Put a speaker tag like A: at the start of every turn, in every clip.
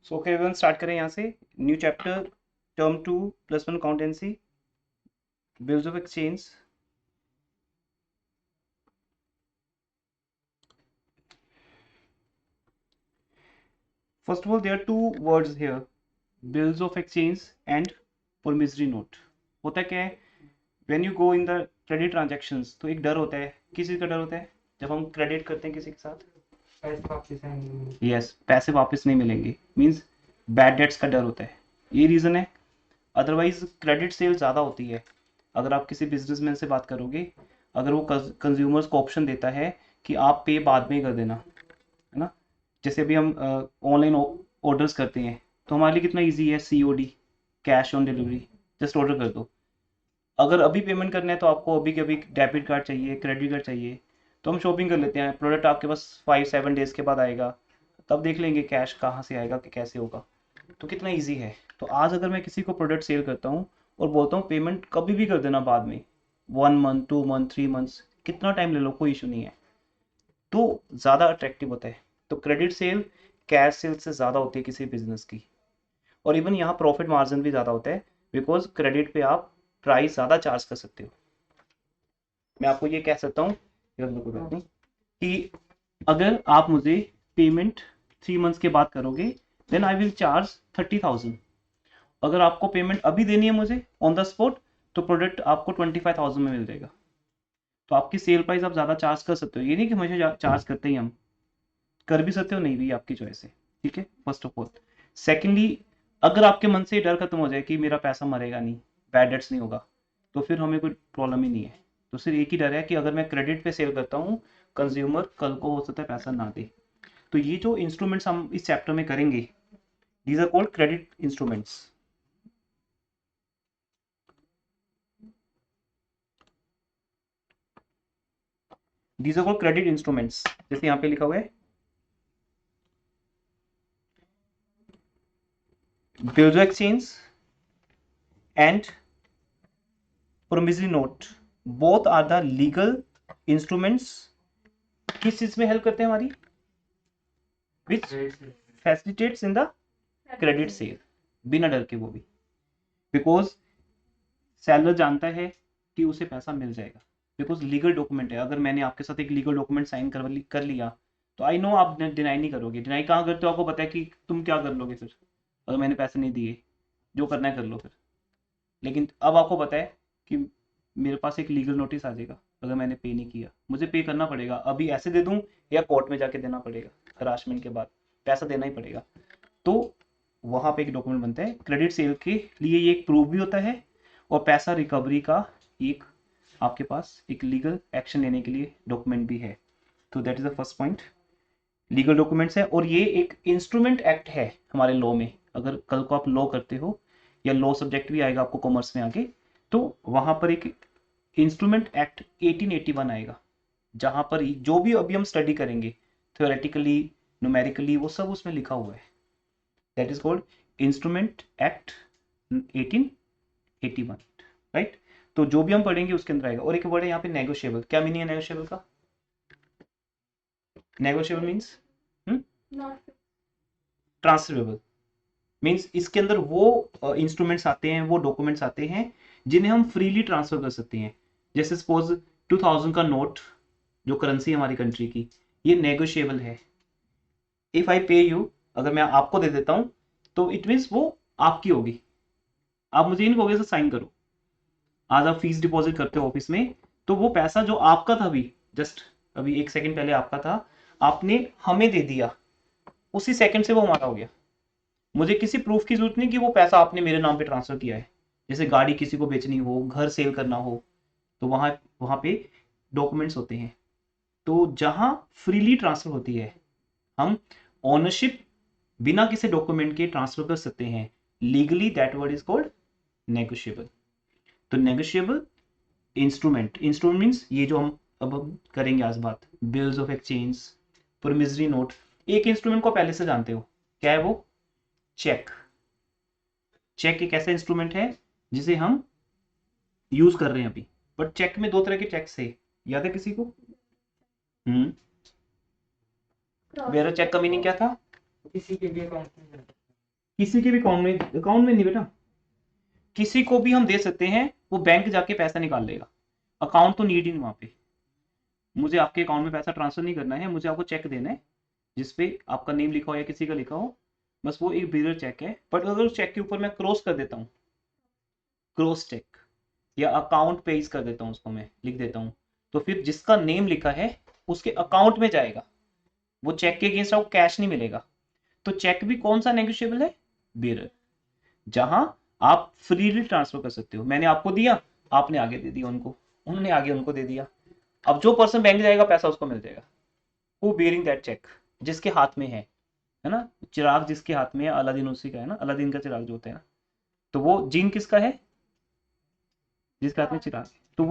A: So okay everyone, start करें यहाँ से। New chapter, term 2 +1 accountancy, bills of exchange. First of all, there are two words here, bills of exchange and promissory note. होता क्या है, when you go in the credit transactions, तो एक डर होता है। किस चीज़ का डर होता है? जब हम क्रेडिट करते हैं किसी के साथ,
B: पैसे वापस आएंगे।
A: यस, पैसे वापस नहीं मिलेंगे, मीन्स बैड डेट्स का डर होता है। ये रीज़न है। अदरवाइज क्रेडिट सेल ज़्यादा होती है। अगर आप किसी बिजनेसमैन से बात करोगे, अगर वो कंज्यूमर्स को ऑप्शन देता है कि आप पे बाद में कर देना, है ना। जैसे अभी हम ऑनलाइन ऑर्डर्स करते हैं, तो हमारे लिए कितना इजी है, COD, cash on delivery, just order कर दो। अगर अभी पेमेंट करना है तो आपको अभी के अभी डेबिट कार्ड चाहिए, क्रेडिट कार्ड चाहिए, तो हम शॉपिंग कर लेते हैं, प्रोडक्ट आपके पास 5-7 डेज के बाद आएगा, तब देख लेंगे कैश कहाँ से आएगा कि कैसे होगा। तो कितना ईजी है। तो आज अगर मैं किसी को प्रोडक्ट सेल करता हूँ और बोलता हूँ पेमेंट कभी भी कर देना बाद में, 1 मंथ, 2 मंथ, 3 मंथ्स, कितना टाइम ले लो, कोई इशू नहीं है, तो ज़्यादा अट्रैक्टिव होता है। तो क्रेडिट सेल कैश सेल से ज़्यादा होती है किसी बिजनेस की। और इवन यहाँ प्रॉफिट मार्जिन भी ज़्यादा होता है, बिकॉज क्रेडिट पे आप प्राइस ज़्यादा चार्ज कर सकते हो। मैं आपको ये कह सकता हूँ, कोई बात नहीं, कि अगर आप मुझे पेमेंट 3 मंथ्स के बाद करोगे, देन आई विल चार्ज 30,000। अगर आपको पेमेंट अभी देनी है मुझे ऑन द स्पॉट, तो प्रोडक्ट आपको 25,000 में मिल जाएगा। तो आपकी सेल प्राइस आप ज़्यादा चार्ज कर सकते हो, ये नहीं कि हमेशा चार्ज करते ही हम कर भी सकते हो, नहीं भी, आपकी चॉइस है। ठीक है, फर्स्ट ऑफ ऑल। सेकेंडली, अगर आपके मन से डर खत्म हो जाए कि मेरा पैसा मरेगा नहीं, बैड डेट्स नहीं होगा, तो फिर हमें कोई प्रॉब्लम ही नहीं है। तो सिर्फ एक ही डर है कि अगर मैं क्रेडिट पे सेल करता हूँ, कंज्यूमर कल को हो सकता है पैसा ना दे। तो ये जो इंस्ट्रूमेंट्स हम इस चैप्टर में करेंगे, these are called credit instruments. These are called credit instruments, जैसे यहाँ पे लिखा हुआ है, bills of exchange and promissory note, both are the legal instruments। किस चीज में हेल्प करते हैं हमारी, which facilitates in the credit sale, बिना डर के वो भी, बिकॉज सेलर जानता है कि उसे पैसा मिल जाएगा, बिकॉज लीगल डॉक्यूमेंट है। अगर मैंने आपके साथ एक लीगल डॉक्यूमेंट साइन कर लिया, तो आई नो आप डिनाई नहीं करोगे। डिनाई कहाँ करते हो, आपको पता है कि तुम क्या कर लोगे फिर, अगर मैंने पैसे नहीं दिए, जो करना है कर लो फिर। लेकिन अब आपको पता है कि मेरे पास एक लीगल नोटिस आ जाएगा, अगर मैंने पे नहीं किया, मुझे पे करना पड़ेगा, अभी ऐसे दे दूं या कोर्ट में जाके देना पड़ेगा, हरासमेंट के बाद पैसा देना ही पड़ेगा। तो वहां पे एक डॉक्यूमेंट बनता है, क्रेडिट सेल के लिए ये एक प्रूफ भी होता है, और पैसा रिकवरी का एक आपके पास एक लीगल एक्शन लेने के लिए डॉक्यूमेंट भी है। तो that is the first point, legal documents है, और ये एक इंस्ट्रूमेंट एक्ट है हमारे लॉ में। अगर कल को आप लॉ करते हो, या लॉ सब्जेक्ट भी आएगा आपको कॉमर्स में आगे, तो वहां पर एक इंस्ट्रूमेंट एक्ट 1881 आएगा, जहां पर जो भी अभी हम स्टडी करेंगे थ्योरेटिकली, न्यूमेरिकली, वो सब उसमें लिखा हुआ है। That is called instrument act 1881, right. तो जो भी हम पढ़ेंगे उसके अंदर आएगा। और एक वर्ड है यहाँ पे नेगोशिएबल। क्या मीनिंग है नेगोशिएबल का? नेगोशिएबल मीन्स ट्रांसफरेबल, मीन्स इसके अंदर वो इंस्ट्रूमेंट्स आते हैं, वो डॉक्यूमेंट्स आते हैं जिन्हें हम फ्रीली ट्रांसफर कर सकते हैं। जैसे सपोज 2000 का नोट, जो करेंसी है हमारी कंट्री की, ये नेगोशिएबल है। इफ आई पे यू, अगर मैं आपको दे देता हूं, तो इट मीन्स वो आपकी होगी। आप मुझे इन कहोगे से साइन करो। आज आप फीस डिपॉजिट करते हो ऑफिस में, तो वो पैसा जो आपका था, अभी जस्ट अभी 1 सेकंड पहले आपका था, आपने हमें दे दिया, उसी सेकंड से वो हमारा हो गया। मुझे किसी प्रूफ की जरूरत नहीं कि वो पैसा आपने मेरे नाम पे ट्रांसफर किया है। जैसे गाड़ी किसी को बेचनी हो, घर सेल करना हो, तो वहां वहां पे डॉक्यूमेंट्स होते हैं। तो जहां फ्रीली ट्रांसफर होती है, हम ओनरशिप बिना किसी डॉक्यूमेंट के ट्रांसफर कर सकते हैं legally, that word is called negotiable. तो नेगोशिएबल इंस्ट्रूमेंट, इंस्ट्रूमेंट मीन्स ये जो हम करेंगे आज बात, bills of exchange, promissory note. एक इंस्ट्रूमेंट को पहले से जानते हो, क्या है वो? चेक। चेक एक ऐसा इंस्ट्रूमेंट है जिसे हम यूज कर रहे हैं अभी। बट चेक में 2 तरह के चेक्स है, याद है किसी को? वेरो चेक का मीनिंग क्या था?
B: किसी के भी अकाउंट में
A: किसी के भी अकाउंट में नहीं बेटा, किसी को भी हम दे सकते हैं, वो बैंक जाके पैसा निकाल लेगा। अकाउंट तो नीड ही नहीं वहां पे। मुझे आपके अकाउंट में पैसा ट्रांसफर नहीं करना है, मुझे आपको चेक देना है जिसपे आपका नेम लिखा हो या किसी का लिखा हो, बस वो एक बिलर चेक है। बट अगर उस चेक के ऊपर मैं क्रॉस कर देता हूँ, क्रॉस चेक, या अकाउंट पेज कर देता हूँ, उसको मैं लिख देता हूँ, तो फिर जिसका नेम लिखा है उसके अकाउंट में जाएगा, वो चेक के अगेंस्ट आपको कैश नहीं मिलेगा। तो चेक भी कौन सा नेगोशिएबल है? बेरर, जहां आप फ्रीली ट्रांसफर कर सकते हो। मैंने आपको दिया, आपने आगे दे दिया उनको, उन्होंने आगे उनको दे दिया। अब जो पर्सन बैंक जाएगा पैसा उसको मिल जाएगा, हु बियरिंग दैट चेक, जिसके हाथ में है ना। चिराग जिसके हाथ में है, अलादीन उसी का है ना, अलादीन का चिराग जो होता है ना, तो वो जिन किसका है? जिसके हाथ में चिराग है, तो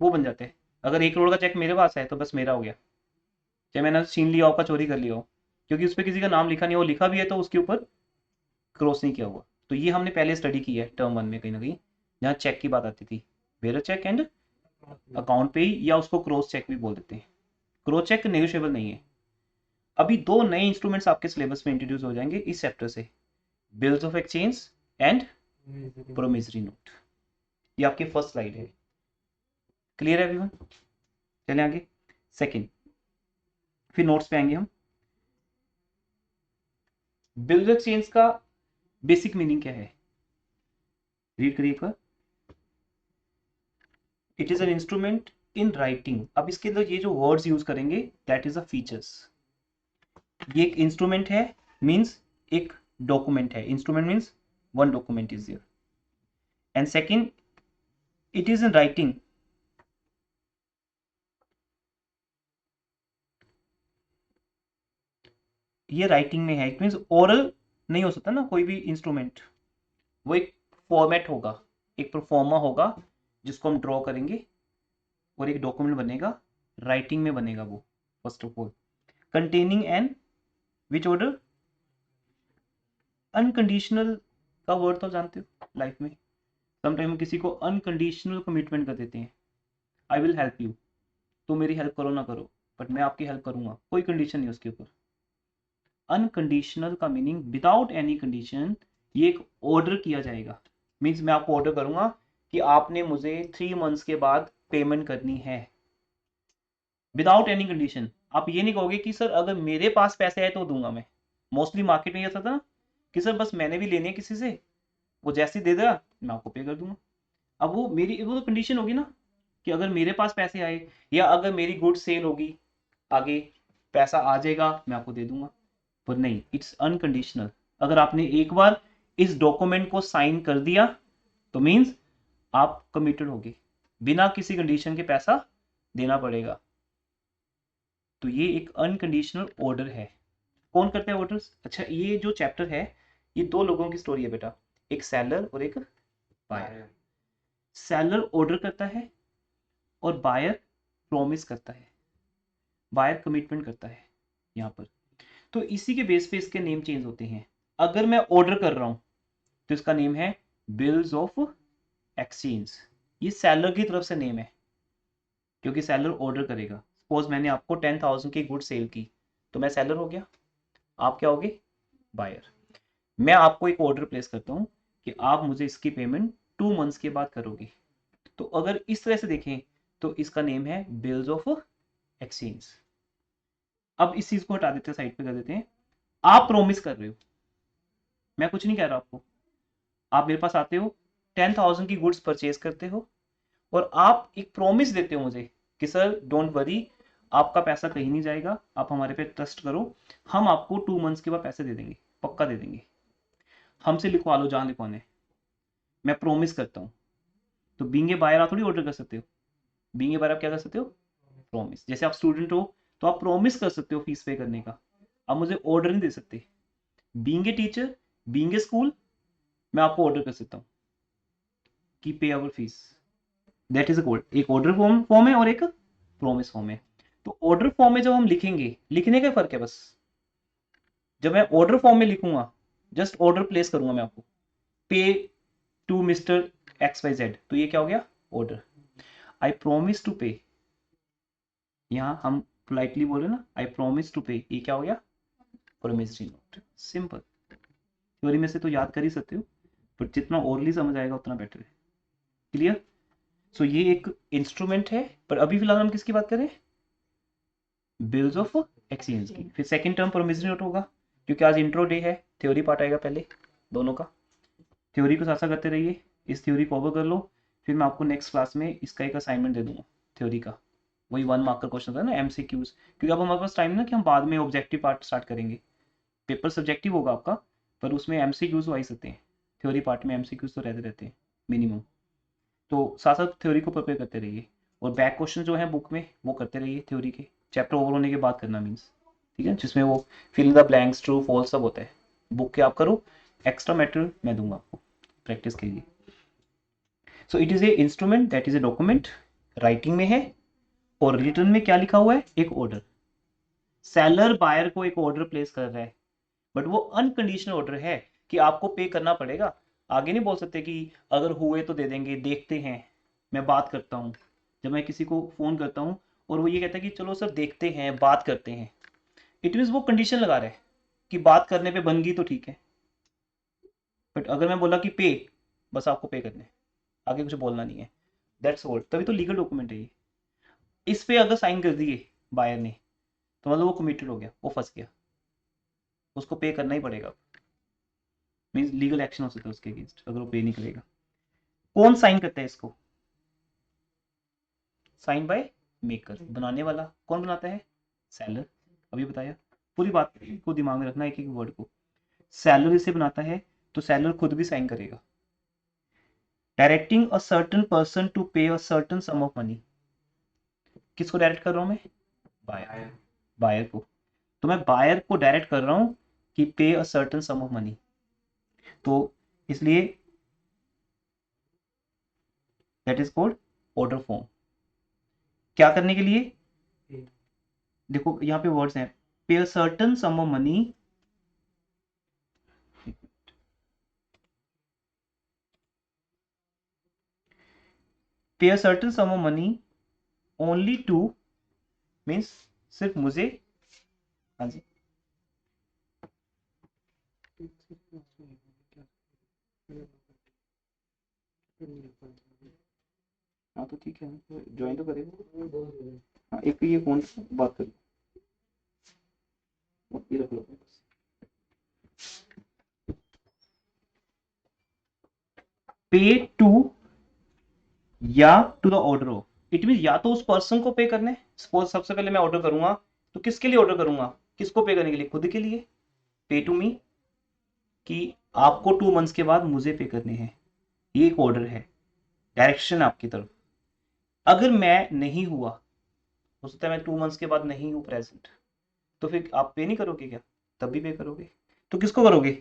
A: वो बन जाते हैं। अगर 1 करोड़ का चेक मेरे पास है तो बस मेरा हो गया, चाहे मैंने छीन लिया हो का चोरी कर लिया हो, क्योंकि उस पर किसी का नाम लिखा नहीं हो, लिखा भी है तो उसके ऊपर क्रॉस नहीं किया हुआ। तो ये हमने पहले स्टडी की है टर्म 1 में कहीं ना कहीं, जहाँ चेक की बात आती थी, बेरर चेक एंड अकाउंट पे ही, या उसको क्रॉस चेक भी बोल देते हैं। क्रॉस चेक नेगोशिएबल नहीं है। अभी 2 नए इंस्ट्रूमेंट्स आपके सिलेबस में इंट्रोड्यूस हो जाएंगे इस चैप्टर से, bills of exchange and promissory note. ये आपकी फर्स्ट स्लाइड है, क्लियर है एवरीवन? चलें आगे, सेकंड, फिर नोट्स पे आएंगे हम। बिल्स ऑफ एक्सचेंज का बेसिक मीनिंग क्या है, रीड करिए एक बार। It is an instrument in writing. अब इसके अंदर ये जो वर्ड्स यूज करेंगे, दैट इज अ फीचर्स। ये एक इंस्ट्रूमेंट है, मीन्स एक डॉक्यूमेंट है। Instrument means one document is there, and second, it is in writing. ये राइटिंग में है, इट मीन्स ओरल नहीं हो सकता ना कोई भी इंस्ट्रूमेंट, वो एक फॉर्मेट होगा, एक प्रोफॉर्मा होगा जिसको हम ड्रॉ करेंगे और एक डॉक्यूमेंट बनेगा, राइटिंग में बनेगा वो। First of all, containing N which order, unconditional का वर्ड तो जानते हो लाइफ में, समटाइम किसी को अनकंडीशनल कमिटमेंट कर देते हैं। आई विल हेल्प यू, तुम मेरी हेल्प करो ना करो, बट मैं आपकी हेल्प करूंगा, कोई कंडीशन नहीं उसके ऊपर। अनकंडीशनल का मीनिंग विदाउट एनी कंडीशन, ये एक ऑर्डर किया जाएगा। मीन्स मैं आपको ऑर्डर करूंगा कि आपने मुझे 3 मंथ्स के बाद पेमेंट करनी है, विदाउट एनी कंडीशन। आप ये नहीं कहोगे कि सर अगर मेरे पास पैसे आए तो दूंगा मैं। मोस्टली मार्केट में ये था ना कि सर बस मैंने भी लेने हैं किसी से, वो जैसे ही दे देगा मैं आपको पे कर दूंगा। अब वो तो कंडीशन होगी ना कि अगर मेरे पास पैसे आए, या अगर मेरी गुड सेल होगी आगे, पैसा आ जाएगा मैं आपको दे दूंगा। पर नहीं, इट्स अनकंडीशनल। अगर आपने एक बार इस डॉक्यूमेंट को साइन कर दिया तो मीन्स आप कमिटेड होगे, बिना किसी कंडीशन के पैसा देना पड़ेगा। तो ये एक अनकंडीशनल ऑर्डर है। कौन करता है ऑर्डर्स? अच्छा, ये जो चैप्टर है ये 2 लोगों की स्टोरी है बेटा, एक सेलर और एक बायर। सेलर ऑर्डर करता है और बायर प्रॉमिस करता है, बायर कमिटमेंट करता है यहाँ पर। तो इसी के बेस पे इसके नेम चेंज होते हैं। अगर मैं ऑर्डर कर रहा हूं तो इसका नेम है बिल्स ऑफ एक्सचेंज, ये सेलर की तरफ से नेम है क्योंकि सेलर ऑर्डर करेगा। सपोज मैंने आपको 10,000 की गुड सेल की, तो मैं सेलर हो गया, आप क्या होगे? बायर। मैं आपको एक ऑर्डर प्लेस करता हूं कि आप मुझे इसकी पेमेंट 2 मंथ्स के बाद करोगे। तो अगर इस तरह से देखें तो इसका नेम है बिल्स ऑफ एक्सचेंज। अब इस चीज को हटा देते हैं, साइड पे कर देते हैं। आप प्रॉमिस कर रहे हो, मैं कुछ नहीं कह रहा आपको, आप मेरे पास आते हो, 10,000 की गुड्स परचेज करते हो, और आप एक प्रॉमिस देते हो मुझे कि सर डोंट वरी, आपका पैसा कहीं नहीं जाएगा, आप हमारे पे ट्रस्ट करो, हम आपको 2 मंथ्स के बाद पैसे दे देंगे, पक्का दे देंगे, हमसे लिखवा लो जहां लिखवाने हैं। मैं प्रॉमिस करता हूँ। तो बीइंग ए बायर आप थोड़ी ऑर्डर कर सकते हो, बीइंग ए बायर आप क्या कर सकते हो? प्रॉमिस। जैसे आप स्टूडेंट हो तो आप प्रॉमिस कर सकते हो फीस पे करने का, आप मुझे ऑर्डर नहीं दे सकते। Being a teacher, being a school, मैं आपको ऑर्डर कर सकता हूँ कि pay our fees, that is a code. एक ऑर्डर फॉर्म है और एक प्रॉमिस फॉर्म है। तो ऑर्डर फॉर्म में जब हम लिखेंगे, लिखने का फर्क है बस। जब मैं ऑर्डर फॉर्म में लिखूंगा, जस्ट ऑर्डर प्लेस करूंगा मैं आपको, pay to mister X Y Z, तो ये क्या हो गया? ऑर्डर। आई प्रोमिस टू पे, यहां हम पोलाइटली बोले ना, आई प्रोमिस टू पे, ये क्या हो गया? Promissory note. सिंपल। थ्योरी में से तो याद कर ही सकते हो, बट जितना ओरली समझ आएगा उतना बेटर है। क्लियर? सो ये एक इंस्ट्रूमेंट है, पर अभी फिलहाल हम किसकी बात करें? बिल्स ऑफ एक्सचेंज की। फिर सेकंड टर्म प्रोमिसरी नोट होगा, क्योंकि आज इंट्रो डे है, थ्योरी पार्ट आएगा पहले दोनों का। थ्योरी को साथ साथ करते रहिए, इस थ्योरी को कवर कर लो, फिर मैं आपको नेक्स्ट क्लास में इसका एक असाइनमेंट दे दूंगा थ्योरी का, वही 1 मार्क का क्वेश्चन था ना, एमसीक्यूज, क्योंकि अब हमारे पास टाइम ना कि हम बाद में ऑब्जेक्टिव पार्ट स्टार्ट करेंगे। पेपर सब्जेक्टिव होगा आपका, पर उसमें एमसीक्यूज तो आ ही सकते हैं, थ्योरी पार्ट में एमसीक्यूज तो रहते रहते हैं मिनिमम। तो साथ साथ थ्योरी को प्रिपेयर करते रहिए, और बैक क्वेश्चन जो है बुक में वो करते रहिए थ्योरी के, चैप्टर ओवर होने के बाद करना मीन्स, ठीक है, जिसमें वो fill in the blanks, true false सब होता है, बुक के आप करो, एक्स्ट्रा मटेरियल मैं दूंगा आपको प्रैक्टिस के लिए। So it is a instrument that is a document, writing में है, और रिटर्न में क्या लिखा हुआ है? एक ऑर्डर। सेलर बायर को एक ऑर्डर प्लेस कर रहा है, बट वो अनकंडीशनल ऑर्डर है कि आपको पे करना पड़ेगा। आगे नहीं बोल सकते कि अगर हुए तो दे देंगे, देखते हैं, मैं बात करता हूँ। जब मैं किसी को फोन करता हूँ और वो ये कहता है कि चलो सर देखते हैं, बात करते हैं, इट मीन्स वो कंडीशन लगा रहा है कि बात करने पे बन गई तो ठीक है, बट अगर मैं बोला कि पे, बस आपको पे करने, आगे कुछ बोलना नहीं है, दैट्स ऑल, तभी तो लीगल डॉक्यूमेंट है ये। इस पे अगर साइन कर दिए बायर ने, तो मतलब वो कमिटेड हो गया, वो फंस गया, उसको पे करना ही पड़ेगा, मीन्स लीगल एक्शन हो सकता है उसके अगेंस्ट अगर वो पे नहीं करेगा। कौन साइन करता है इसको? साइन बाय मेकर, बनाने वाला कौन बनाता है? सेलर। अभी बताया, पूरी बात को दिमाग में रखना, एक एक वर्ड को। सेलर इसे बनाता है, तो सेलर खुद भी साइन करेगा। Directing a certain person to pay a certain sum of money, किसको डायरेक्ट कर रहा हूं मैं? बायर, बायर को। तो मैं बायर को डायरेक्ट कर रहा हूं कि पे a certain sum of money, तो इसलिए that is called order form. क्या करने के लिए? देखो यहाँ पे वर्ड्स हैं, pay a certain sum of money, pay a certain sum of money only to, means सिर्फ मुझे, हाँ जी, हाँ तो ठीक है, ज्वाइन तो करेगा। हाँ एक ये फोन बात करो, ये रख लो बस। पे टू या to the order of, it mean या तो उस पर्सन को पे करने, सपोज सबसे पहले मैं ऑर्डर करूंगा, तो किसके लिए ऑर्डर करूंगा? किसको पे करने के लिए? खुद के लिए, पे टू मी, कि आपको 2 मंथ्स के बाद मुझे पे करने हैं, ये एक ऑर्डर है, डायरेक्शन आपकी तरफ। अगर मैं नहीं हुआ, हो सकता है मैं 2 मंथ्स के बाद नहीं हूं प्रेजेंट, तो फिर आप पे नहीं करोगे क्या? तब भी पे करोगे, तो किसको करोगे?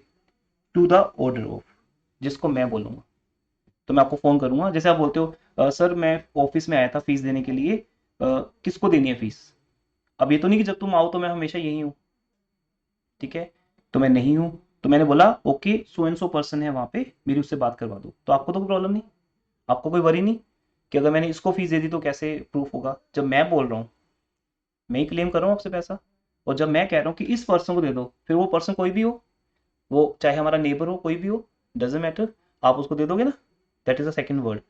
A: टू द ऑर्डर ऑफ, जिसको मैं बोलूंगा। तो मैं आपको फोन करूंगा, जैसे आप बोलते हो सर मैं ऑफिस में आया था फीस देने के लिए, किसको देनी है फीस? अब ये तो नहीं कि जब तुम आओ तो मैं हमेशा यही हूँ, ठीक है, तो मैं नहीं हूँ, तो मैंने बोला okay so and so person है वहां पे, मेरी उससे बात करवा दो, तो आपको तो कोई प्रॉब्लम नहीं, आपको कोई वरी नहीं कि अगर मैंने इसको फीस दे दी तो कैसे प्रूफ होगा, जब मैं बोल रहा हूँ, मैं ही क्लेम कर रहा हूँ आपसे पैसा, और जब मैं कह रहा हूँ कि इस पर्सन को दे दो, फिर वो पर्सन कोई भी हो, वो चाहे हमारा नेबर हो, कोई भी हो, डजेंट मैटर, आप उसको दे दोगे ना, that is the second word.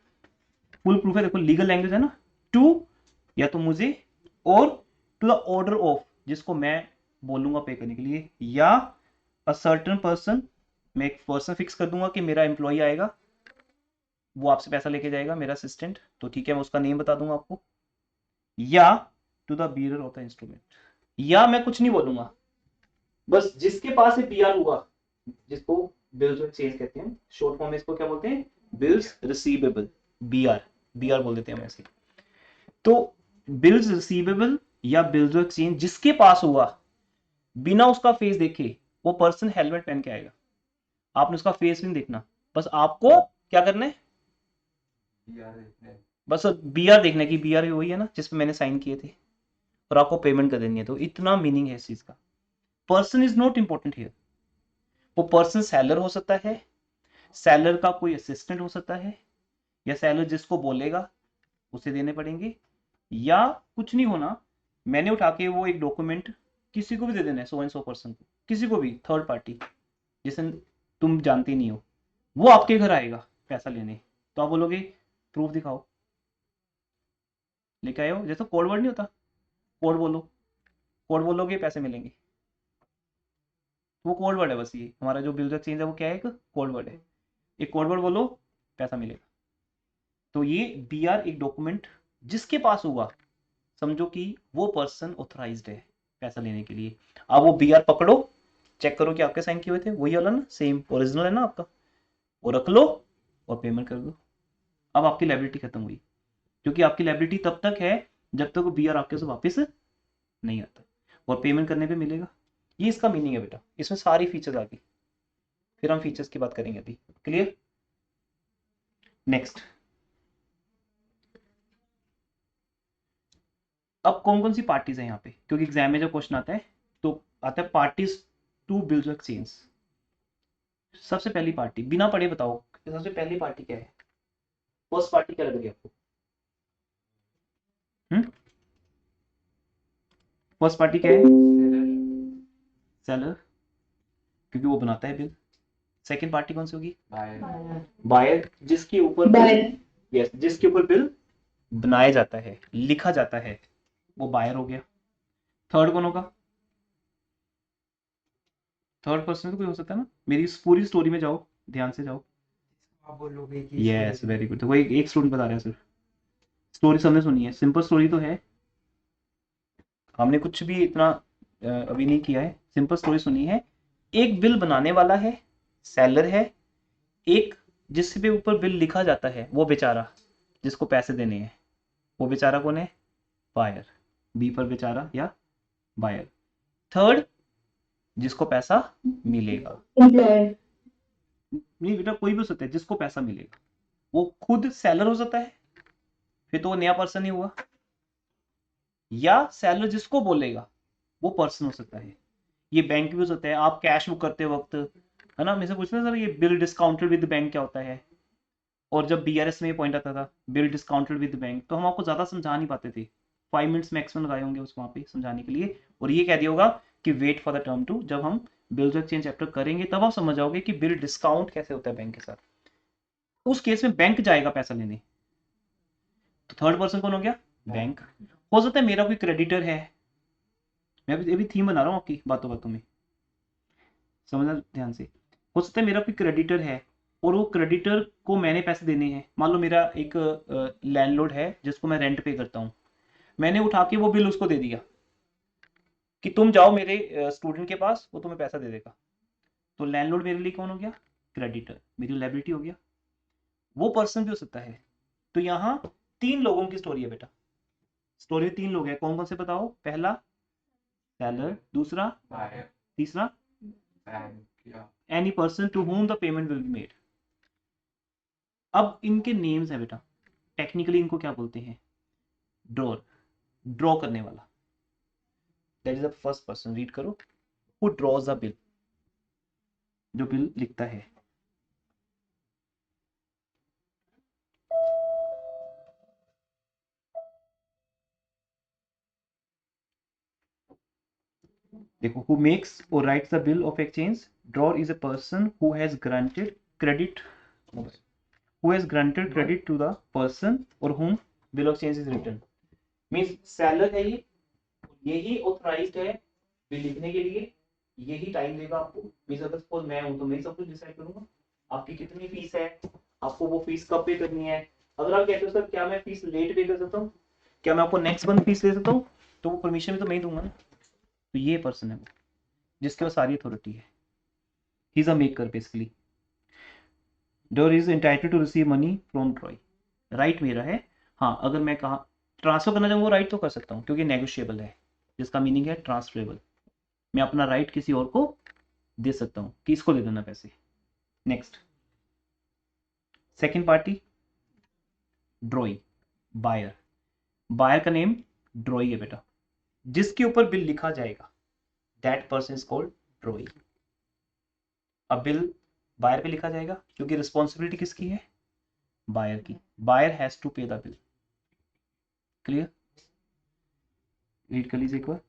A: Full proof है, देखो लीगल लैंग्वेज है ना, टू या तो मुझे, और टू द ऑर्डर ऑफ, जिसको मैं बोलूंगा पे करने के लिए, या अ सर्टन पर्सन, मैं एक पर्सन फिक्स कर दूंगा कि मेरा एम्प्लॉय आएगा, वो आपसे पैसा लेके जाएगा, मेरा असिस्टेंट, तो ठीक है मैं उसका नेम बता दूंगा आपको, या to the bearer of the instrument, या मैं कुछ नहीं बोलूंगा, बस जिसके पास ये पीआर हुआ, जिसको बिल्स एक्सचेंज कहते हैं, शॉर्ट फॉर्म में इसको क्या बोलते हैं? बिल्स रिसीवेबल, बीआर, बीआर बोल देते हैं हम ऐसे। तो बिल्स रिसीवेबल या बिल्स एक्सचेंज जिसके पास हुआ, बिना उसका फेस देखे, वो पर्सन हेलमेट पहन के आएगा, आपने उसका फेस नहीं देखना, बस आपको क्या करना है? बस बीआर देखना है कि बीआर वही है ना जिसपे मैंने साइन किए थे, और आपको पेमेंट कर देनी है, तो इतना मीनिंग है इस चीज का। Person is not important here, वो पर्सन सेलर हो सकता है, सेलर का कोई असिस्टेंट हो सकता है, या सेलर जिसको बोलेगा उसे देने पड़ेंगे, या कुछ नहीं होना, मैंने उठा के वो एक डॉक्यूमेंट किसी को भी दे देना है, सो एंड सो पर्सन को, किसी को भी, थर्ड पार्टी, जैसे तुम जानते नहीं हो, वो आपके घर आएगा पैसा लेने, तो आप बोलोगे प्रूफ दिखाओ, लेके आए हो, जैसे कोड वर्ड नहीं होता, कोड बोलो, कोड बोलोगे पैसे मिलेंगे, वो कोड वर्ड है बस, ये हमारा जो बिल एक्सचेंज है वो क्या है, एक कोड वर्ड है, एक कोड वर्ड बोलो पैसा मिलेगा। तो ये बी आर एक डॉक्यूमेंट जिसके पास होगा, समझो कि वो पर्सन ऑथराइज्ड है पैसा लेने के लिए। अब वो बी आर पकड़ो, चेक करो कि आपके साइन किए हुए थे, वही वाला ना, सेम ओरिजिनल है ना आपका, वो रख लो और पेमेंट कर दो। अब आपकी लायबिलिटी खत्म हुई, क्योंकि आपकी लायबिलिटी तब तक है जब तक वो बी आर आपके से वापस नहीं आता, और पेमेंट करने पे मिलेगा। ये इसका मीनिंग है बेटा, इसमें सारी फीचर्स आ गई, फिर हम फीचर्स की बात करेंगे अभी। क्लियर? नेक्स्ट, अब कौन कौन सी पार्टीज है यहाँ पे, क्योंकि एग्जाम में जब क्वेश्चन आता है तो आता है parties to bills of exchange. सबसे पहली पार्टी बिना पढ़े बताओ, सबसे पहली पार्टी क्या है, फर्स्ट पार्टी क्या लगेगी आपको? फर्स्ट पार्टी क्या है? सेलर, क्योंकि वो बनाता है बिल। सेकंड पार्टी कौन सी होगी? बायर, जिसके ऊपर बिल, यस, जिसके ऊपर बिल बनाया जाता है, लिखा जाता है, वो बायर हो गया। थर्ड कौन होगा? थर्ड पर्सन तो कोई हो सकता है ना, मेरी इस पूरी स्टोरी में जाओ, ध्यान से जाओ।
B: आप बोलोगे कि
A: यस, वेरी गुड। तो वो एक स्टूडेंट बता रहे हैं सर, स्टोरी सबने सुनी है, सिंपल स्टोरी तो है, हमने कुछ भी इतना अभी नहीं किया है, सिंपल स्टोरी सुनी है। एक बिल बनाने वाला है, सेलर है, एक जिसके ऊपर बिल लिखा जाता है वो बेचारा जिसको पैसे देने हैं, वो बेचारा कौन है? बायर, बी पर बेचारा या बायर। थर्ड, जिसको पैसा मिलेगा,
C: एम्प्लॉयर,
A: नहीं बेटा कोई भी हो सकता है जिसको पैसा मिलेगा, वो खुद सेलर हो सकता है, फिर तो वो नया पर्सन ही हुआ, या सेलर जिसको बोलेगा वो पर्सन हो सकता है। ये बैंक भी हो सकता है, आप कैश बुक करते वक्त, है ना, मेरे से पूछना सर ये बिल डिस्काउंटेड विद बैंक क्या होता है, और जब बीआरएस में ये पॉइंट आता था बिल डिस्काउंटेड विद बैंक, तो हम आपको ज्यादा समझा नहीं पाते थे, 5 मिनट्स मैक्सिमम लगाए होंगे उस वहाँ पे समझाने के लिए, और ये कह दिया होगा कि wait for the term two, जब हम बिल्स एक्सचेंज चैप्टर करेंगे तब आप समझ जाओगे कि बिल डिस्काउंट कैसे होता है बैंक के साथ। उस केस में बैंक जाएगा पैसा लेने, तो थर्ड पर्सन कौन हो गया? बैंक। हो सकता है मेरा कोई क्रेडिटर है, मैं अभी थीम बना रहा हूँ आपकी बातों बातों में, समझना ध्यान से। हो सकता है मेरा कोई क्रेडिटर है, और वो क्रेडिटर को मैंने पैसे देने हैं, मान लो मेरा एक लैंडलॉर्ड है जिसको मैं रेंट पे करता हूँ, मैंने उठा के वो बिल उसको दे दिया कि तुम जाओ मेरे स्टूडेंट के पास, वो तुम्हें पैसा दे देगा, तो लैंडलॉर्ड मेरे लिए कौन हो गया? क्रेडिटर, मेरी लायबिलिटी हो गया। वो पर्सन भी हो सकता है। तो यहाँ 3 लोगों की स्टोरी है बेटा, स्टोरी में 3 लोग हैं, कौन कौन से बताओ? पहला सेलर, दूसरा तीसरा any person to whom the payment will be made. अब इनके नेम्स है बेटा, टेक्निकली इनको क्या बोलते हैं? ड्रॉर, ड्रॉ करने वाला, that is the first person, read करो, हु ड्रॉज द बिल, जो बिल लिखता है। देखो, हु मेक्स और rights the bill of exchange, drawer is a person who has granted credit, who has granted credit to the person or whom bill of exchange is written, means seller है ये, यही authorised है bill लिखने के लिए, यही time देगा आपको। मीन्स अगर सपोज मैं हूं तो मैं सब कुछ डिसाइड करूंगा आपकी कितनी फीस है, आपको वो फीस कब पे करनी है। अगर आप कहते हो सर क्या मैं फीस लेट पे कर सकता हूँ, क्या मैं आपको नेक्स्ट मंथ फीस ले सकता हूँ, तो वो परमिशन भी तो मैं ही दूंगा ना। तो ये पर्सन है वो जिसके पास सारी अथॉरिटी है, he is a maker basically. Drawer is entitled to receive money from drawee, right मेरा है। हाँ, अगर मैं कहा ट्रांसफर करना चाहूँ वो राइट तो कर सकता हूँ, क्योंकि नेगोशिएबल है, जिसका मीनिंग है ट्रांसफरेबल, मैं अपना राइट किसी और को दे सकता हूँ कि इसको दे देना पैसे। Next, second party drawee, buyer, buyer का नेम ड्रॉई है बेटा, जिसके ऊपर बिल लिखा जाएगा that person is called drawee. अब बिल बायर पे लिखा जाएगा क्योंकि रिस्पॉन्सिबिलिटी किसकी है? बायर की, बायर हैज टू पे द बिल। क्लियर? रीड कर लीजिए एक बार।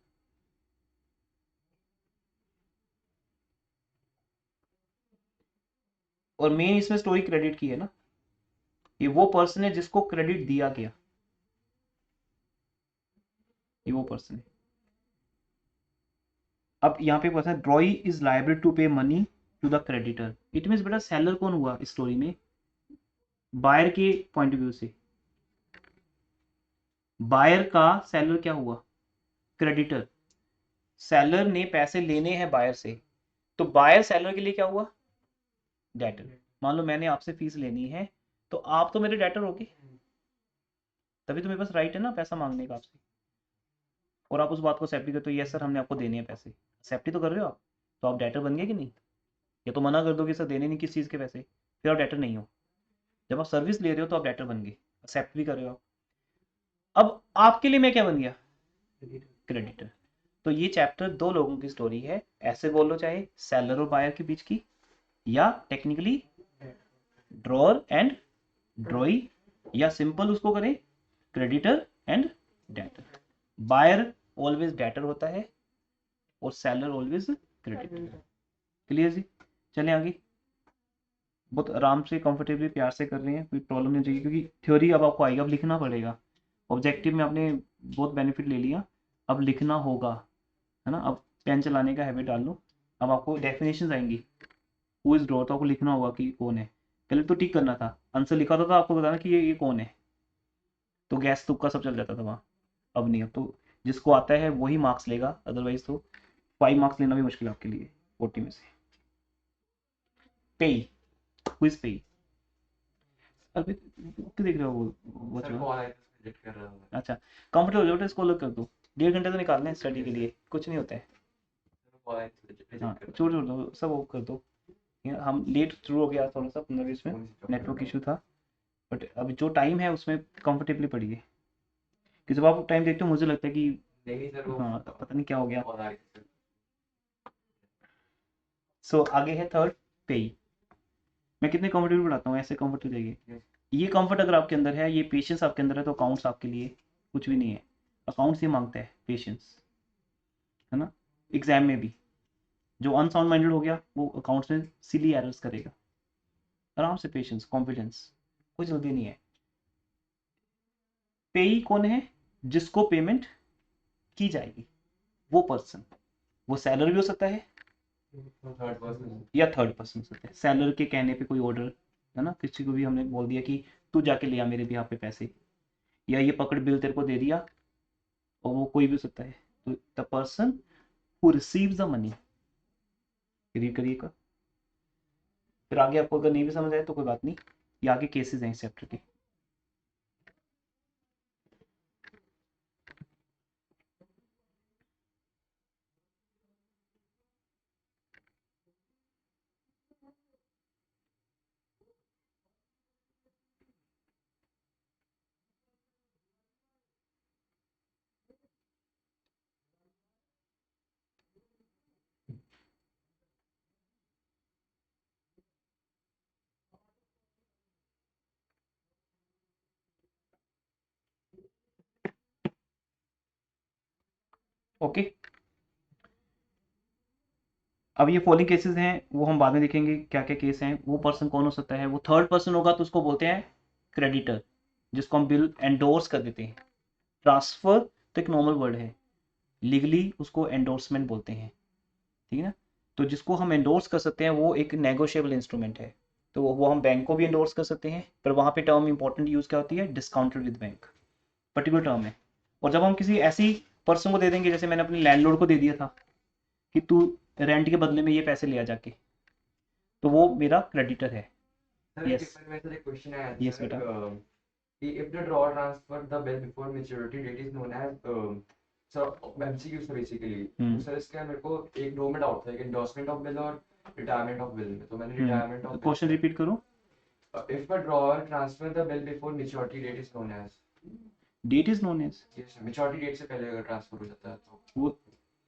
A: और मेन इसमें स्टोरी क्रेडिट की है ना, ये वो पर्सन है जिसको क्रेडिट दिया गया, ये वो पर्सन है। अब यहाँ पे person drawee is liable to pay money to the creditor, it means बेटा सेलर कौन हुआ इस स्टोरी में, बायर के पॉइंट ऑफ व्यू से, बायर का सेलर क्या हुआ, क्रेडिटर। सेलर ने पैसे लेने हैं बायर से, तो बायर सेलर के लिए क्या हुआ, डेटर। मान लो मैंने आपसे फीस लेनी है, तो आप तो मेरे डेटर होगे, तभी तो मेरे पास राइट है ना पैसा मांगने का आपसे, और आप उस बात को एक्सेप्ट भी करते हो, यस सर हमने आपको देने हैं पैसे, एक्सेप्ट ही तो कर रहे हो आप, तो आप डेटर बन गए कि नहीं। या तो मना कर दो कि सर देने नहीं किस चीज़ के पैसे, फिर आप डेटर नहीं हो। जब आप सर्विस ले रहे हो तो आप डेटर बन गए, एक्सेप्ट भी कर रहे हो आप। अब आपके लिए मैं क्या बन गया, क्रेडिटर। तो ये चैप्टर दो लोगों की स्टोरी है, ऐसे बोलो चाहे सेलर और बायर के बीच की, या टेक्निकली ड्रॉअर एंड ड्रॉई, या सिंपल उसको करें creditor and debtor. Buyer always debtor होता है और सेलर ऑलवेज क्रेडिटर। क्लियर जी, चलें आगे। बहुत आराम से कंफर्टेबली प्यार से कर रहे हैं, कोई प्रॉब्लम नहीं चाहिए, क्योंकि थ्योरी अब आपको आएगा, अब लिखना पड़ेगा। ऑब्जेक्टिव में आपने बहुत बेनिफिट ले लिया, अब लिखना होगा, है ना। अब पेन चलाने का हैबिट डाल लो, अब आपको डेफिनेशन आएंगी, हु इज ड्रॉ, तो आपको लिखना होगा कि कौन है। पहले तो टिक करना था, आंसर लिखा होता था, आपको बताना कि ये कौन है, तो गैस तुक्का सब चल जाता था वहाँ। अब नहीं, अब तो जिसको आता है वही मार्क्स लेगा, अदरवाइज तो 5 मार्क्स लेना भी मुश्किल है आपके लिए 40 में से। पेई, हु इज पेई, अभी क्यों देख रहे हो वो
B: सर
A: जो,
B: कॉल आया था, रिजेक्ट कर रहा हूँ।
A: अच्छा कंफर्टेबल हो जाओ, इसको अलग कर दो, 1.5 घंटे तो निकालना है स्टडी के लिए, कुछ नहीं होता है।
B: कॉल आया था,
A: हाँ
B: रिजेक्ट कर रहा
A: छोड़ छोड़ दो सब, वो कर दो। हम लेट शुरू हो गया थोड़ा सा 15-20 में,
B: हूँ।
A: नेटवर्क इशू था, बट अभी जो टाइम है उसमें कंफर्टेबली पढ़िए, कि जब आप टाइम देखते हो मुझे लगता है कि
B: नहीं सर, वो
A: हाँ पता नहीं क्या हो गया।
B: कॉल आ रही थी।
A: सो आगे है थर्ड, पेई। मैं कितने कंफर्टेबल पढ़ाता हूँ, ऐसे कंफर्टेबल देखिए, ये कंफर्ट अगर आपके अंदर है, ये पेशेंस आपके अंदर है, तो अकाउंट्स आपके लिए कुछ भी नहीं है। अकाउंट्स ये मांगता है पेशेंस, है ना। एग्जाम में भी जो अनसाउंड माइंडेड हो गया वो अकाउंट्स में सिली एरर्स करेगा। आराम से पेशेंस कॉन्फिडेंस, कोई जल्दी नहीं है। पेई कौन है, जिसको पेमेंट की जाएगी, वो पर्सन, वो सेलर भी हो सकता है
B: थर्ड पर्सन।
A: या थर्ड पर्सन हो सकता है। सेलर के कहने पे कोई ऑर्डर, है ना, किसी को भी हमने बोल दिया कि तू जाके ले आ मेरे भी यहाँ पे पैसे, या ये पकड़ बिल तेरे को दे दिया, और वो कोई भी हो सकता है। तो the person who receives the money, read करिएगा, फिर आगे आपको अगर नहीं भी समझ आए तो कोई बात नहीं, ये आगे केसेस हैं इस चैप्टर के। ओके, अब ये फॉलोइंग केसेस हैं, वो हम बाद में देखेंगे क्या क्या केस हैं। वो पर्सन कौन हो सकता है, वो थर्ड पर्सन होगा तो उसको बोलते हैं क्रेडिटर, जिसको हम बिल एंडोर्स कर देते हैं। ट्रांसफर तो एक नॉर्मल वर्ड है, लीगली उसको एंडोर्समेंट बोलते हैं, ठीक है ना। तो जिसको हम एंडोर्स कर सकते हैं वो एक नेगोशिएबल इंस्ट्रूमेंट है, तो वो हम बैंक को भी एंडोर्स कर सकते हैं, पर वहाँ पे टर्म इंपॉर्टेंट यूज क्या होती है, discounted with bank, particular term है। और जब हम किसी ऐसी पर्सन को दे देंगे, जैसे मैंने अपने लैंडलॉर्ड को दे दिया था कि तू रेंट के बदले में ये पैसे ले आ जाके, तो वो मेरा क्रेडिटर है।
B: सर एक
A: यस,
B: पेपर में सर एक क्वेश्चन आया था
A: यस
B: सर,
A: बेटा।
B: कि if the drawer transfer the bill before maturity date is known as sir MCQ sir basically, तो सर इसका मेरे को एक दो में डाउट था, एक एंडोर्समेंट ऑफ बिल और रिटायरमेंट ऑफ बिल में, तो मैंने retirement of
A: question
B: bill,
A: repeat करो।
B: if a drawer transfer the bill before maturity date is known as,
A: date is known as,
B: yes maturity date से पहले अगर ट्रांसफर हो जाता है तो
A: वो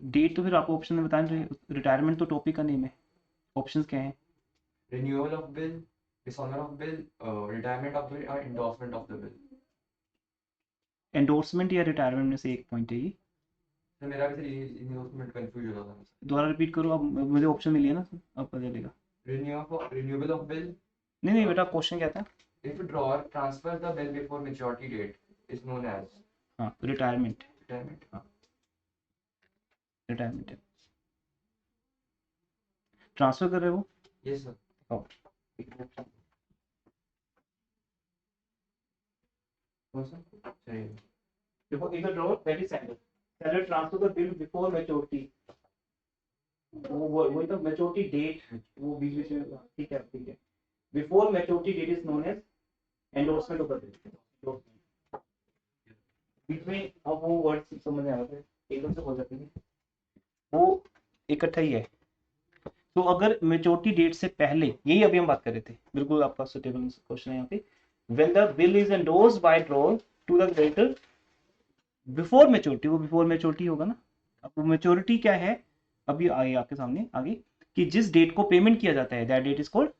A: डेट तो फिर आपको ऑप्शन में बताना चाहिए, रिटायरमेंट तो टॉपिक का नेम है, ऑप्शंस क्या है,
B: renewal of bill, dishonor of bill, retirement of bill और endorsement of the bill।
A: Endorsement या रिटायरमेंट में से एक पॉइंट है ये।
B: तो मेरा भी सर endorsement कंफ्यूज हो रहा था मुझसे।
A: दोबारा रिपीट करो, अब मुझे ऑप्शन मिली है ना, अब पता चलेगा।
B: renewal of bill.
A: नहीं बेटा, क्वेश्चन क्या था?
B: If a drawer transfers the bill before maturity date is known as
A: हाँ, रिटायरमेंट।
B: retirement.
A: हाँ, रिटायरमेंट है। ट्रांसफर कर रहे हो?
B: Yes sir.
A: दिखाओ।
B: कौन सा? चाहिए.
A: देखो, इधर draw that is seller. Seller transfer the bill before maturity. वही तो मैच्योरिटी डेट, वो बीच बीच में। ठीक है, ठीक है। Before maturity date is known as endorsement of the bill. बीच में अब वो वर्ड समझ में आ रहा है, एकदम से हो जाते हैं वो इकट्ठा ही है। तो अगर मैच्योरिटी डेट से पहले, यही अभी हम बात कर रहे थे, बिल्कुल आपका सुटेबल क्वेश्चन है यहाँ पे। When the bill is endorsed by drawer to the creditor before maturity, वो बिफोर मैच्योरिटी होगा ना। अब मैच्योरिटी क्या है, अभी आगे आपके सामने आगे, कि जिस डेट को पेमेंट किया जाता है that date is called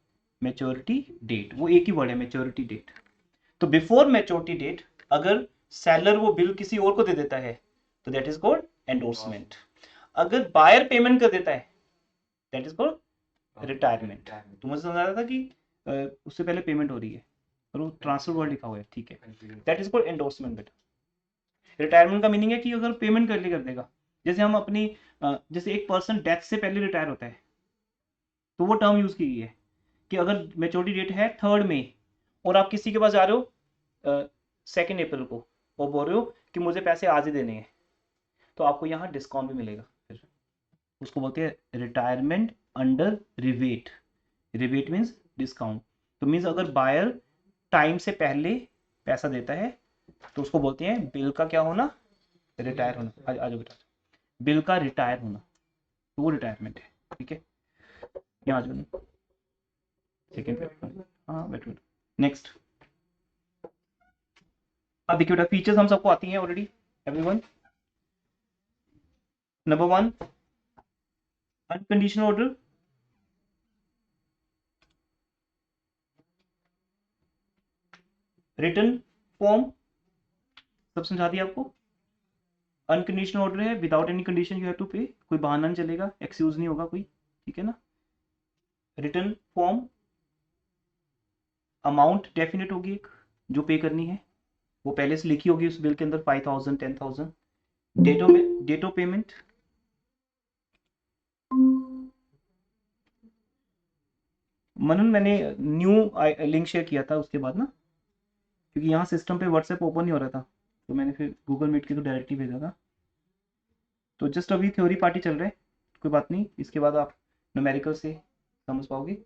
A: maturity date. वो एक ही वर्ड है, मैच्योरिटी डेट। तो बिफोर मैच्योरिटी डेट अगर सेलर वो बिल किसी और को दे देता है तो दैट इज कॉल्ड एंडोर्समेंट। अगर बायर पेमेंट कर देता है दैट इज कॉल्ड रिटायरमेंट। तो मुझे समझ आ रहा था कि उससे पहले पेमेंट हो रही है और वो ट्रांसफर वर्ड लिखा हुआ है, ठीक है, दैट इज कॉल्ड एंडोर्समेंट बेटा। रिटायरमेंट का मीनिंग है कि अगर पेमेंट कर देगा, जैसे हम अपनी जैसे एक पर्सन डेथ से पहले रिटायर होता है तो वो टर्म यूज की गई है कि अगर मेच्योरिटी डेट है 3 मई और आप किसी के पास जा रहे हो 2 अप्रैल को और बोल रहे हो कि मुझे पैसे आज ही देने हैं, तो आपको यहाँ डिस्काउंट भी मिलेगा। फिर उसको बोलते हैं retirement under rivet. Rivet means discount. तो मीन्स अगर बायर टाइम से पहले पैसा देता है तो उसको बोलते हैं बिल का क्या होना, रिटायर होना। आ जाओ बेटा, बिल का रिटायर होना, तो वो रिटायरमेंट है, ठीक है। यहाँ आ जाओ, सेकेंड पे। हाँ बैठो। नेक्स्ट, अब देखिए बेटा, फीचर्स हम सबको आती हैं already, everyone. Number 1, unconditional order. Return form सब समझा दिया आपको। अनकंडीशनल ऑर्डर है, without any condition you have to pay, कोई बहाना नहीं चलेगा, एक्सक्यूज नहीं होगा कोई, ठीक है ना। रिटर्न फॉर्म, अमाउंट डेफिनेट होगी एक जो पे करनी है, वो पहले से लिखी होगी उस बिल के अंदर, 5000 10,000। डेट ऑफ पेमेंट, मनन मैंने न्यू लिंक शेयर किया था उसके बाद ना, क्योंकि यहाँ सिस्टम पे व्हाट्सएप ओपन नहीं हो रहा था तो मैंने फिर गूगल मीट के तो डायरेक्टली भेजा था। तो जस्ट अभी थ्योरी पार्टी चल रहा है, कोई बात नहीं, इसके बाद आप न्यूमेरिकल से समझ पाओगे।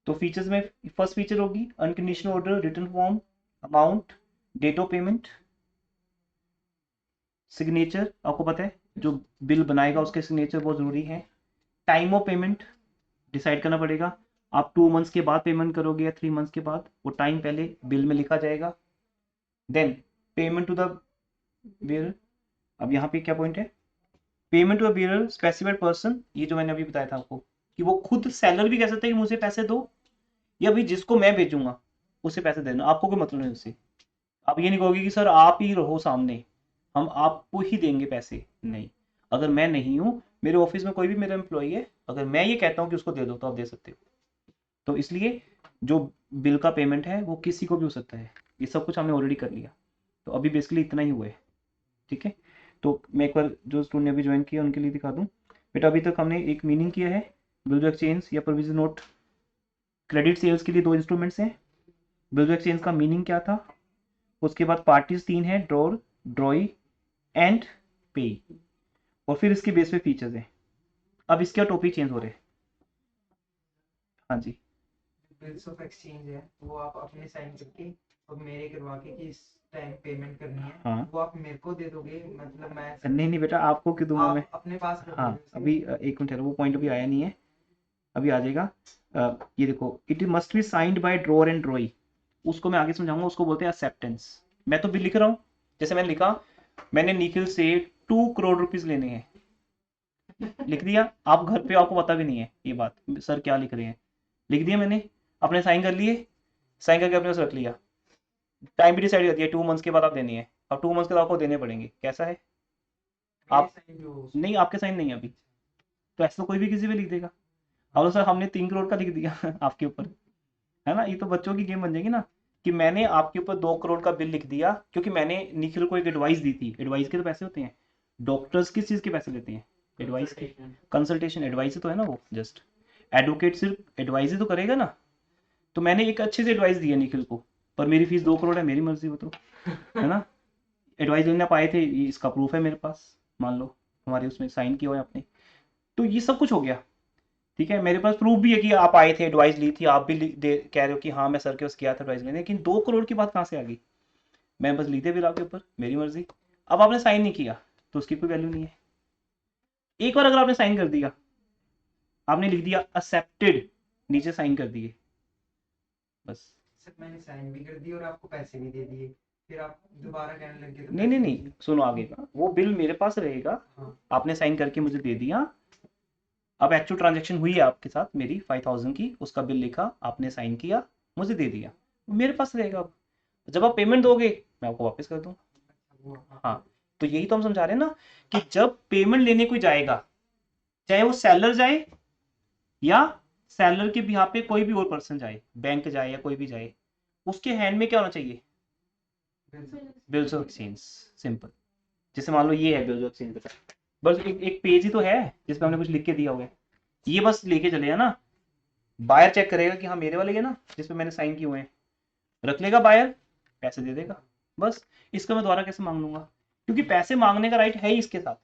A: तो फीचर्स में फर्स्ट फीचर होगी unconditional order, return form, amount, date of payment, signature. आपको पता है जो बिल बनाएगा उसके सिग्नेचर बहुत ज़रूरी है। टाइम ऑफ पेमेंट डिसाइड करना पड़ेगा, आप 2 मंथ्स के बाद पेमेंट करोगे या 3 मंथ्स के बाद, वो टाइम पहले बिल में लिखा जाएगा। Then payment to the bill, अब यहाँ पे क्या पॉइंट है, payment to a bearer specified person, ये जो मैंने अभी बताया था आपको कि वो खुद सेलर भी कह सकता है कि मुझे पैसे दो, या भाई जिसको मैं भेजूंगा उसे पैसे देना, आपको कोई मतलब नहीं उससे। आप ये नहीं कहोगे कि सर आप ही रहो सामने, हम आपको ही देंगे पैसे, नहीं। अगर मैं नहीं हूँ, मेरे ऑफिस में कोई भी मेरा एम्प्लॉई है, अगर मैं ये कहता हूँ कि उसको दे दो तो आप दे सकते हो। तो इसलिए जो बिल का पेमेंट है वो किसी को भी हो सकता है, ये सब कुछ हमने ऑलरेडी कर लिया। तो अभी बेसिकली इतना ही हुआ है, ठीक है। तो मैं एक बार जो स्टूडेंट ने अभी ज्वाइन किया उनके लिए दिखा दूं बेटा। अभी तक हमने एक मीनिंग किया है, बिल ऑफ एक्सचेंज या प्रोविजन नोट क्रेडिट सेल्स के लिए 2 इंस्ट्रूमेंट्स हैं। बिल ऑफ एक्सचेंज का मीनिंग क्या था, उसके बाद पार्टीज 3 है, ड्रॉर, ड्रॉई एंड पे, और फिर इसके बेस पे फीचर्स हैं। अब इसका टॉपिक चेंज हो रहे हैं। हाँ जी,
C: बिल्स ऑफ एक्सचेंज है वो आप अपने साइन करके और मेरे करवा के कि इस टाइम पेमेंट करनी है,
A: हाँ।
C: वो आप मेरे को दे दोगे, मतलब मैं
A: नहीं बेटा, आपको क्यों दूंगा मैं,
C: आप अपने पास कर
A: हाँ
C: दोगे उसे?
A: अभी एक मिनट ठहरो, वो पॉइंट अभी आया नहीं है, अभी आ जाएगा। ये देखो, it must be signed by drawer and ड्रॉई, उसको मैं आगे समझाऊंगा, उसको बोलते हैं एक्सेप्टेंस। मैं तो बिल लिख रहा हूँ, जैसे मैंने लिखा, मैंने निखिल से 2 करोड़ रुपीज लेने हैं, लिख दिया। आप घर पे आपको पता भी नहीं है ये बात, सर क्या लिख रहे हैं, लिख दिया मैंने, अपने साइन कर लिए, साइन करके अपने पास रख लिया, टाइम भी डिसाइड कर दिया 2 मंथ्स के बाद आप देनी है, और 2 मंथ्स के बाद आपको देने पड़ेंगे। कैसा है,
C: मेरे
A: आप
C: sign जो
A: नहीं, आपके साइन नहीं है अभी, तो ऐसा तो कोई भी किसी पे लिख देगा। और सर हमने 3 करोड़ का लिख दिया आपके ऊपर, है ना। ये तो बच्चों की गेम बन जाएगी ना, कि मैंने आपके ऊपर 2 करोड़ का बिल लिख दिया क्योंकि मैंने निखिल को एक एडवाइस दी थी। एडवाइस के तो पैसे होते हैं, डॉक्टर्स किस चीज़ के पैसे लेते हैं? एडवाइस के। कंसल्टेशन एडवाइस तो है ना वो, जस्ट एडवोकेट सिर्फ एडवाइस ही तो करेगा ना। तो मैंने एक अच्छे से एडवाइस दिया निखिल को, पर मेरी फीस 2 करोड़ है, मेरी मर्जी वो तो, है ना। एडवाइस लेना पाए थे, इसका प्रूफ है मेरे पास, मान लो हमारे उसमें साइन किया हुआ है आपने। तो ये सब कुछ हो गया, ठीक है। मेरे पास प्रूफ भी है कि आप आए थे, एडवाइस ली थी, आप भी कह रहे हो कि हाँ मैं सर के पास गया था एडवाइस लेने, लेकिन 2 करोड़ की बात कहाँ से आ गई? मैं बस लीधे बिल आपके ऊपर, मेरी मर्जी। अब आपने साइन नहीं किया तो उसकी कोई वैल्यू नहीं है। एक बार अगर आपने साइन कर दिया, आपने लिख दिया एक्सेप्टेड, नीचे साइन कर दिए, बस।
C: सर मैंने साइन भी कर दिए और आपको पैसे भी दे दिए, फिर आप दोबारा कहने लग गए तो
A: नहीं नहीं
C: पैसे
A: नहीं, सुनो आगे का, वो बिल मेरे पास रहेगा,
C: हाँ
A: आपने साइन करके मुझे दे दिया। अब एक्चुअल ट्रांजेक्शन हुई है आपके साथ मेरी 5,000 की, उसका बिल लिखा, आपने साइन किया, मुझे दे दिया, मेरे पास रहेगा। अब जब आप पेमेंट दोगे मैं आपको वापस कर दूंगा।
C: वो
A: हाँ, तो यही तो हम समझा रहे हैं ना, कि जब पेमेंट लेने कोई जाएगा, चाहे वो सेलर जाए या सेलर के बिहाफ पे कोई भी और पर्सन जाए, बैंक जाए या कोई भी जाए, उसके हैंड में क्या होना चाहिए? Bills of exchange, simple. जैसे मान लो ये है बिल्स ऑफ एक्सचेंज का, बस एक पेज ही तो है जिसमें हमने कुछ लिख के दिया हुआ है, ये बस लेके चले जाना। बायर चेक करेगा कि हाँ मेरे वाले है ना जिसपे मैंने साइन किए हुए हैं, रख लेगा बायर, पैसे दे देगा, बस। इसका मैं दोबारा कैसे मांग लूंगा? क्योंकि पैसे मांगने का राइट है ही इसके साथ।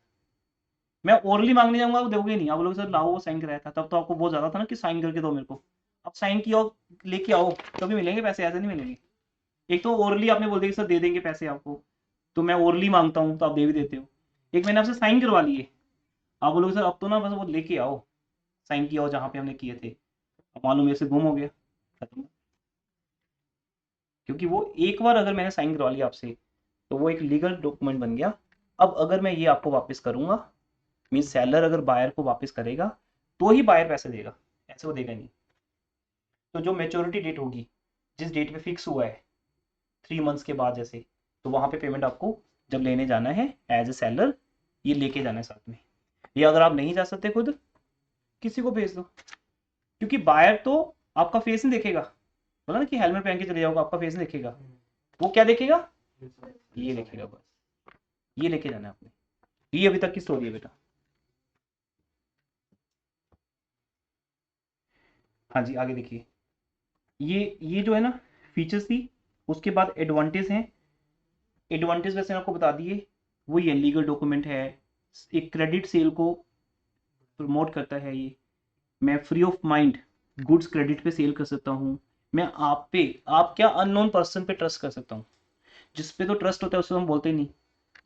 A: मैं ओरली मांगने जाऊंगा वो दोगे नहीं, आप लोग सर लाओ वो साइन कराया था, तब तो आपको बहुत ज्यादा था ना कि साइन करके दो मेरे को। अब साइन किया लेके आओ तभी मिलेंगे पैसे, ऐसे नहीं मिलेंगे। एक तो ओरली आपने बोल दिया कि सर दे देंगे पैसे आपको, तो मैं ओरली मांगता हूँ तो आप दे भी देते हो। एक मैंने आपसे साइन करवा लिए, आप बोलोगे सर अब तो ना बस वो लेके आओ, साइन किया हो जहाँ पे हमने किए थे। अब मालूम मेरे से गुम हो गया, खत्म। क्योंकि वो एक बार अगर मैंने साइन करवा लिया आपसे तो वो एक लीगल डॉक्यूमेंट बन गया। अब अगर मैं ये आपको वापस करूंगा, मीन सेलर अगर बायर को वापस करेगा तो ही बायर पैसे देगा, ऐसे वो देगा नहीं। तो जो मेच्योरिटी डेट होगी, जिस डेट पे फिक्स हुआ है 3 मंथ्स के बाद जैसे, तो वहां पे पेमेंट आपको जब लेने जाना है एज ए सेलर, ये लेके जाना है साथ में। ये अगर आप नहीं जा सकते खुद, किसी को भेज दो, क्योंकि बायर तो आपका फेस नहीं देखेगा। बोला ना कि हेलमेट पहन के चले जाओगे, आपका फेस नहीं देखेगा, वो क्या देखेगा? ये देखेगा बस। ये लेके जाना है आपने। ये अभी तक की स्टोरी है बेटा। हाँ जी, आगे देखिए। ये जो है ना फीचर्स थी, उसके बाद एडवांटेज हैं। एडवांटेज वैसे आपको बता दिए, वो ये लीगल डॉक्यूमेंट है, एक क्रेडिट सेल को प्रमोट करता है ये। मैं free of mind goods credit पे सेल कर सकता हूँ। मैं आप क्या अननोन पर्सन पे ट्रस्ट कर सकता हूँ। जिस पे तो ट्रस्ट होता है उसको हम बोलते ही नहीं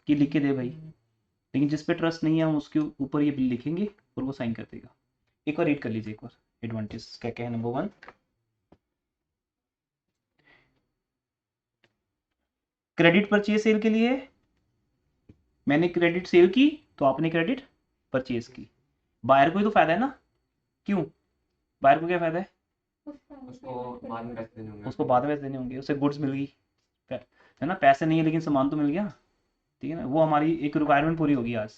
A: कि लिख के दे भाई, लेकिन जिस पे ट्रस्ट नहीं है हम उसके ऊपर ये बिल लिखेंगे और वो साइन कर देगा। एक बार रीड कर लीजिए एक बार, एडवांटेज क्या क्या है। नंबर 1, क्रेडिट परचेज सेल के लिए है। मैंने क्रेडिट सेल की तो आपने क्रेडिट परचेज की, बायर को ही तो फायदा है ना। क्यों? बायर को क्या फायदा है?
B: उसको बाद में पैसे देने होंगे।
A: उसको बाद में देने होंगे, उसे गुड्स मिल गई, है ना। पैसे नहीं है लेकिन सामान तो मिल गया, ठीक है ना। वो हमारी एक रिक्वायरमेंट पूरी होगी आज,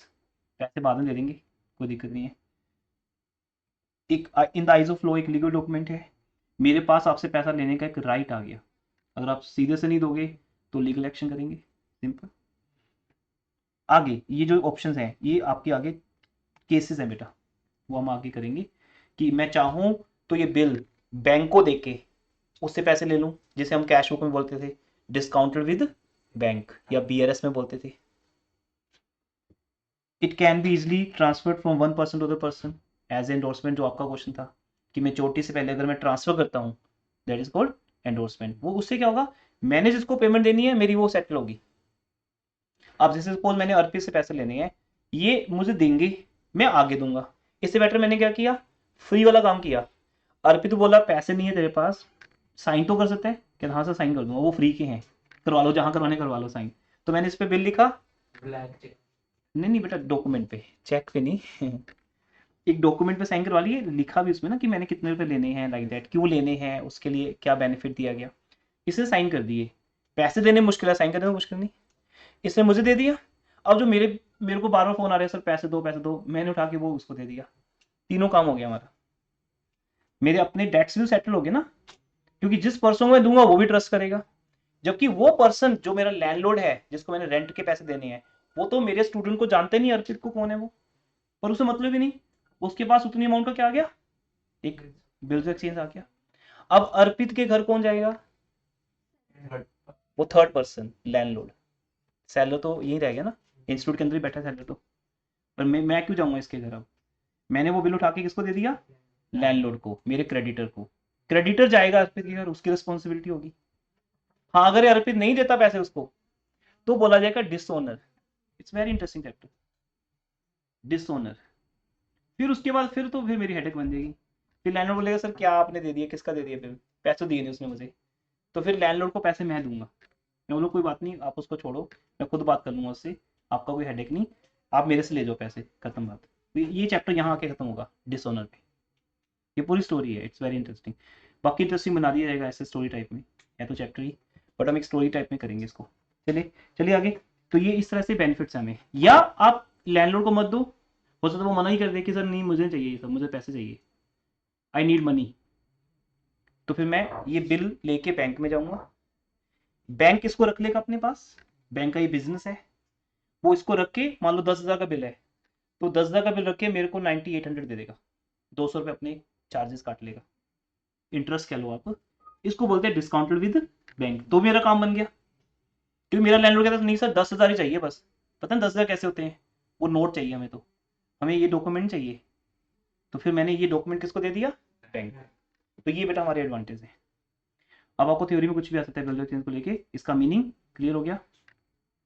A: पैसे बाद में दे देंगे, कोई दिक्कत नहीं है। एक in the eyes of law एक लीगल डॉक्यूमेंट है, मेरे पास आपसे पैसा लेने का एक राइट आ गया। अगर आप सीधे से नहीं दोगे तो लीगल एक्शन करेंगे, सिंपल। आगे ये जो ऑप्शंस हैं ये आपके आगे केसेस हैं बेटा, वो हम आगे करेंगे। कि मैं चाहूँ तो ये बिल बैंक को देके उससे पैसे ले लूँ, जिसे हम कैश बुक में बोलते थे डिस्काउंटेड विद बैंक, या BRS में बोलते थे। It can be easily transferred from one person to other person as endorsement, जो आपका क्वेश्चन था कि मेच्योरिटी से पहले अगर मैं ट्रांसफर करता हूँ, दैट इज कॉल्ड एंडोर्समेंट। वो उससे क्या होगा, मैंने जिसको पेमेंट देनी है मेरी वो सेटल होगी। अब जैसे सपोज मैंने अर्पित से पैसे लेने हैं, ये मुझे देंगे, मैं आगे दूंगा। इससे बेटर मैंने क्या किया, फ्री वाला काम किया। अर्पित बोला पैसे नहीं है तेरे पास, साइन तो कर सकते हैं क्या? हाँ सर साइन कर दूंगा, वो फ्री के हैं, करवा लो जहां करवाने करवा लो साइन। तो मैंने इस पे बिल लिखा,
B: ब्लैक चेक।
A: नहीं नहीं बेटा डॉक्यूमेंट पे, चेक पे नहीं एक डॉक्यूमेंट पे साइन करवा लिए, लिखा भी उसमें ना कि मैंने कितने रुपए लेने हैं, लाइक दैट, क्यों लेने हैं, उसके लिए क्या बेनिफिट दिया गया। इसे साइन कर दिए। पैसे देने मुश्किल है, साइन करने में मुश्किल नहीं। इसने मुझे दे दिया। अब जो मेरे मेरे को बार बार फोन आ रहे हैं सर पैसे दो पैसे दो, मैंने उठा के वो उसको दे दिया। तीनों काम हो गया हमारा। मेरे अपने डेट्स भी सेटल हो गए ना, क्योंकि जिस पर्सन को मैं दूंगा वो भी ट्रस्ट करेगा। जबकि वो पर्सन जो मेरा लैंडलॉर्ड है, जिसको मैंने रेंट के पैसे देने हैं, वो तो मेरे स्टूडेंट को जानते नहीं अर्पित को कौन है वो, पर उसे मतलब ही नहीं, उसके पास उतनी अमाउंट का क्या आ गया, एक बिल्स एक्सचेंज आ गया। अब अर्पित के घर कौन जाएगा, वो थर्ड पर्सन लैंडलॉर्ड। सेलर तो यही रह गया ना, इंस्टीट्यूट के अंदर ही बैठा सेलर तो, पर मैं क्यों जाऊंगा इसके घर। अब मैंने वो बिल उठा के किसको दे दिया, लैंडलॉर्ड को, मेरे क्रेडिटर को। क्रेडिटर जाएगा अर्पित के घर, उसकी रिस्पॉन्सिबिलिटी होगी। हाँ, अगर अर्पित नहीं देता पैसे उसको तो बोला जाएगा dishonour. It's very interesting chapter, dishonour. फिर उसके बाद फिर मेरी हेडेक बन जाएगी। फिर लैंडलॉर्ड बोलेगा सर क्या आपने दे दिया, किसका दे दिया बिल, पैसे दिए नहीं उसने मुझे, तो फिर लैंडलॉर्ड को पैसे मैं दूंगा। मैं बोलूँ कोई बात नहीं, आप उसको छोड़ो, मैं खुद बात कर लूंगा उससे, आपका कोई हेडेक नहीं, आप मेरे से ले जाओ पैसे, खत्म बात। तो ये चैप्टर यहाँ आके खत्म होगा डिसऑनर पे। ये पूरी स्टोरी है, इट्स वेरी इंटरेस्टिंग। बाकी इंटरेस्टिंग बना दिया जाएगा ऐसे स्टोरी टाइप में, है तो चैप्टर ही, बट हम एक स्टोरी टाइप में करेंगे इसको। चलिए चलिए आगे। तो ये इस तरह से बेनिफिट्स हैं हमें। या आप लैंडलॉर्ड को मत दो, हो सकता है वो मना ही कर दे कि सर नहीं मुझे चाहिए ये सब, मुझे पैसे चाहिए, आई नीड मनी। तो फिर मैं ये बिल लेके बैंक में जाऊंगा, बैंक इसको रख लेगा अपने पास, बैंक का ये बिजनेस है, वो इसको रख के, मान लो 10,000 का बिल है, तो 10,000 का बिल रख के मेरे को 9800 दे देगा, 200 रुपये अपने चार्जेस काट लेगा, इंटरेस्ट कह लो आप, इसको बोलते हैं डिस्काउंटेड विद बैंक। तो मेरा काम बन गया, क्योंकि मेरा लैंडलॉर्ड कहता है नहीं सर 10,000 ही चाहिए बस। पता है 10,000 कैसे होते हैं, वो नोट चाहिए हमें, तो हमें ये डॉक्यूमेंट चाहिए, तो फिर मैंने ये डॉक्यूमेंट किसको दे दिया, बैंक। तो ये बेटा हमारे एडवांटेज है। अब आपको थ्योरी में कुछ भी आ सकता है बिल एक्सचेंज को लेके, इसका मीनिंग क्लियर हो गया।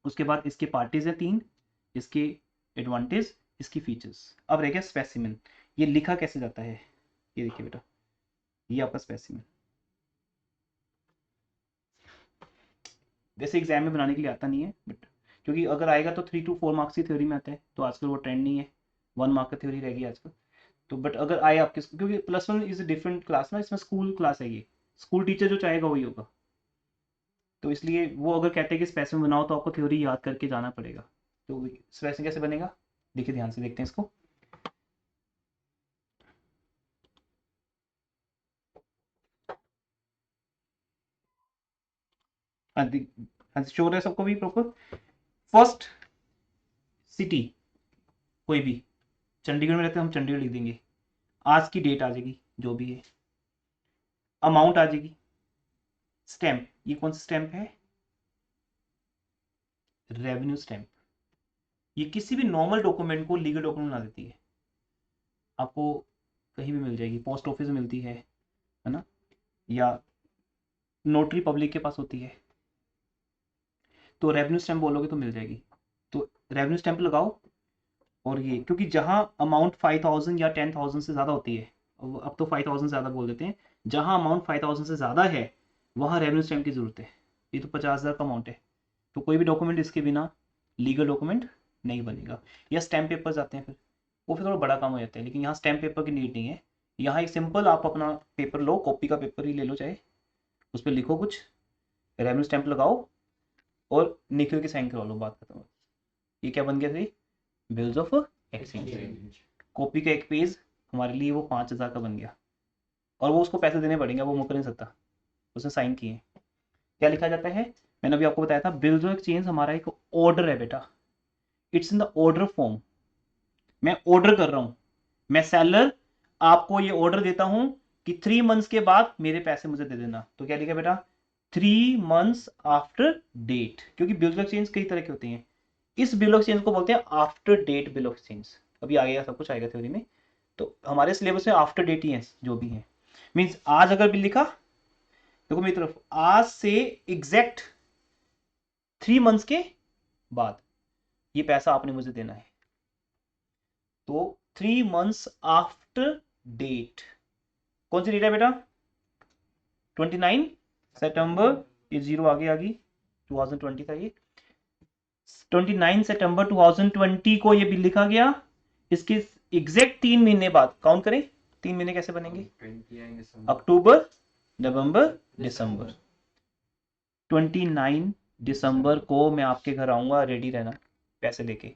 A: उसके बाद इसके पार्टीज हैं 3, इसके एडवांटेज, इसकी फीचर्स। अब रह गया स्पेसिमेन, ये लिखा कैसे जाता है, ये देखिए बेटा, ये आपका स्पेसिमेन। वैसे एग्जाम में बनाने के लिए आता नहीं है, बट क्योंकि अगर आएगा तो 3 to 4 मार्क्स की थ्योरी में आता है, तो आजकल वो ट्रेंड नहीं है, 1 मार्क का थ्योरी रह गई आजकल। तो बट अगर आए आपके, क्योंकि +1 इज डिफरेंट क्लास ना, इसमें स्कूल क्लास है, ये स्कूल टीचर जो चाहेगा वही होगा, तो इसलिए वो अगर कहते हैं कि स्पेसिमेन बनाओ तो आपको थ्योरी याद करके जाना पड़ेगा। तो स्पेसिमेन कैसे बनेगा, देखिए ध्यान से देखते हैं इसको। हाँ श्योर है सबको भी प्रॉपर। फर्स्ट सिटी कोई भी, चंडीगढ़ में रहते हैं हम, चंडीगढ़ लिख देंगे, आज की डेट आ जाएगी जो भी है, अमाउंट आ जाएगी, स्टैंप, ये कौन सा स्टैंप है, रेवेन्यू स्टैंप। ये किसी भी नॉर्मल डॉक्यूमेंट को लीगल डॉक्यूमेंट बना देती है, आपको कहीं भी मिल जाएगी, पोस्ट ऑफिस में मिलती है ना, या नोटरी पब्लिक के पास होती है, तो रेवेन्यू स्टैंप बोलोगे तो मिल जाएगी। तो रेवेन्यू स्टैंप लगाओ, और ये क्योंकि जहां अमाउंट 5,000 या 10,000 से ज़्यादा होती है, अब तो 5,000 ज़्यादा बोल देते हैं, जहां अमाउंट 5,000 से ज़्यादा है वहां रेवेन्यू स्टैंप की ज़रूरत है। ये तो 50,000 का अमाउंट है, तो कोई भी डॉक्यूमेंट इसके बिना लीगल डॉक्यूमेंट नहीं बनेगा। या स्टैम्प पेपर आते हैं फिर, वो फिर थोड़ा बड़ा काम हो जाता है, लेकिन यहाँ स्टैम्प पेपर की नीड नहीं है। यहाँ एक सिंपल आप अपना पेपर लो, कॉपी का पेपर ही ले लो चाहे, उस पर लिखो कुछ, रेवेन्यू स्टैंप लगाओ और निकल के साइन करवा लो, बात खत्म। ये क्या बन गया थी, बिल्स ऑफ एक्सचेंज। कॉपी का एक पेज हमारे लिए वो 5,000 का बन गया, और वो उसको पैसे देने पड़ेंगे, वो मुकर नहीं सकता, उसने साइन किए। क्या लिखा जाता है, मैंने अभी आपको बताया था, बिल्स ऑफ एक्सचेंज हमारा एक ऑर्डर है बेटा, it's in the order form. मैं ऑर्डर कर रहा हूं, मैं सेलर आपको ये ऑर्डर देता हूं कि 3 मंथ्स के बाद मेरे पैसे मुझे दे देना। तो क्या लिखा बेटा, 3 मंथ्स आफ्टर डेट, क्योंकि बिल ऑफ एक्सचेंज कई तरह के होते हैं, इस बिल ऑफ एक्सचेंज को बोलते हैं after date bill of exchange. अभी आएगा, सब कुछ आएगा थ्योरी में, तो हमारे सिलेबस में आफ्टर डेट ही है जो भी है। मीन्स आज अगर बिल लिखा, देखो मेरी तरफ, आज से एग्जैक्ट 3 मंथ्स के बाद ये पैसा आपने मुझे देना है, तो 3 मंथ्स आफ्टर डेट, कौन सी डेट है बेटा, 29 सितंबर, ये 0 आगे आ गई, 2020 था ये, 29 सितंबर 2020 को ये बिल लिखा गया। इसके एग्जैक्ट 3 महीने बाद, काउंट करें 3 महीने कैसे बनेंगे, अक्टूबर, नवंबर, दिसंबर। 29 दिसंबर को मैं आपके घर आऊंगा, रेडी रहना पैसे लेके।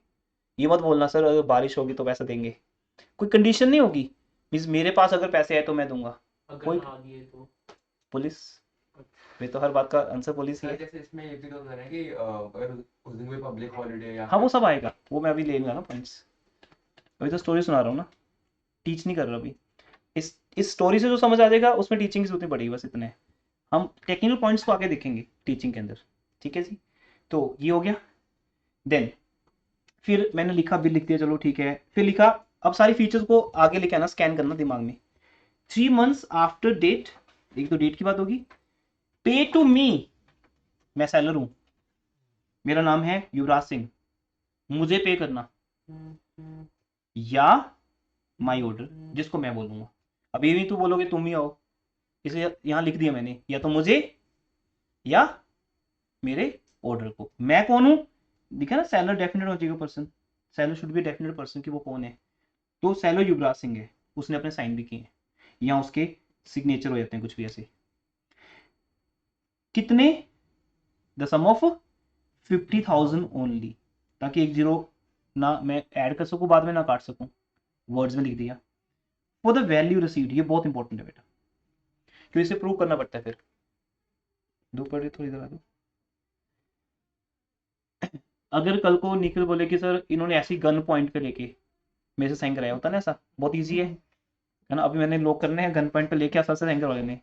A: ये मत बोलना सर अगर बारिश होगी तो पैसा देंगे, कोई कंडीशन नहीं होगी, मीन्स मेरे पास अगर पैसे आए तो मैं दूंगा,
D: अगर
A: कोई
D: ना दिए तो
A: पुलिस, वे तो हर बात का आंसर पुलिस ही
B: सर
A: है।
B: जैसे इसमें ये भी तो है ना कि अगर उस दिन कोई पब्लिक हॉलीडे या
A: हाँ वो
B: फिर
A: सब आएगा, वो मैं अभी लेने वाला पॉइंट्स, अभी तो स्टोरी सुना रहा हूँ ना, टीच नहीं कर रहा अभी। इस स्टोरी से जो समझ आ जाएगा उसमें टीचिंग की जरूरत नहीं पड़ेगी, बस इतने हम टेक्निकल पॉइंट्स को आगे देखेंगे टीचिंग के अंदर। ठीक है जी, तो ये हो गया। देन फिर मैंने लिखा, बिल लिख दिया, चलो ठीक है। फिर लिखा अब सारी फीचर्स को आगे लेके आना, स्कैन करना दिमाग में। 3 months आफ्टर डेट, एक तो डेट की बात होगी। पे टू मी, मैं सेलर हूं, मेरा नाम है युवराज सिंह, मुझे पे करना, या माई ऑर्डर जिसको मैं बोलूंगा। अब ये भी तू बोलोगे तुम ही आओ, इसे यहां लिख दिया मैंने, या तो मुझे या मेरे ऑर्डर को। मैं कौन हूं, दिखा ना, सेलर डेफिनेट हो जाएगा person, seller should be definite person कि वो कौन है। तो सेलर युवराज सिंह है, उसने अपने साइन भी किए हैं, या उसके सिग्नेचर हो जाते हैं कुछ भी ऐसे। कितने, द सम ऑफ 50,000 ओनली, ताकि एक जीरो ना मैं ऐड कर सकूं बाद में ना काट सकूं, वर्ड्स में लिख दिया। फॉर द वैल्यू रिसीव्ड, ये बहुत इंपॉर्टेंट है बेटा, क्यों इसे प्रूव करना पड़ता है फिर। दो पढ़े थोड़ी देर दो। अगर कल को निखिल बोले कि सर इन्होंने ऐसी गन पॉइंट पे लेके मेरे से साइन कराया, होता ना ऐसा, बहुत ईजी है ना। अभी मैंने लॉक करने हैं, गन पॉइंट पे लेके आप सर से साइन करवा लेने,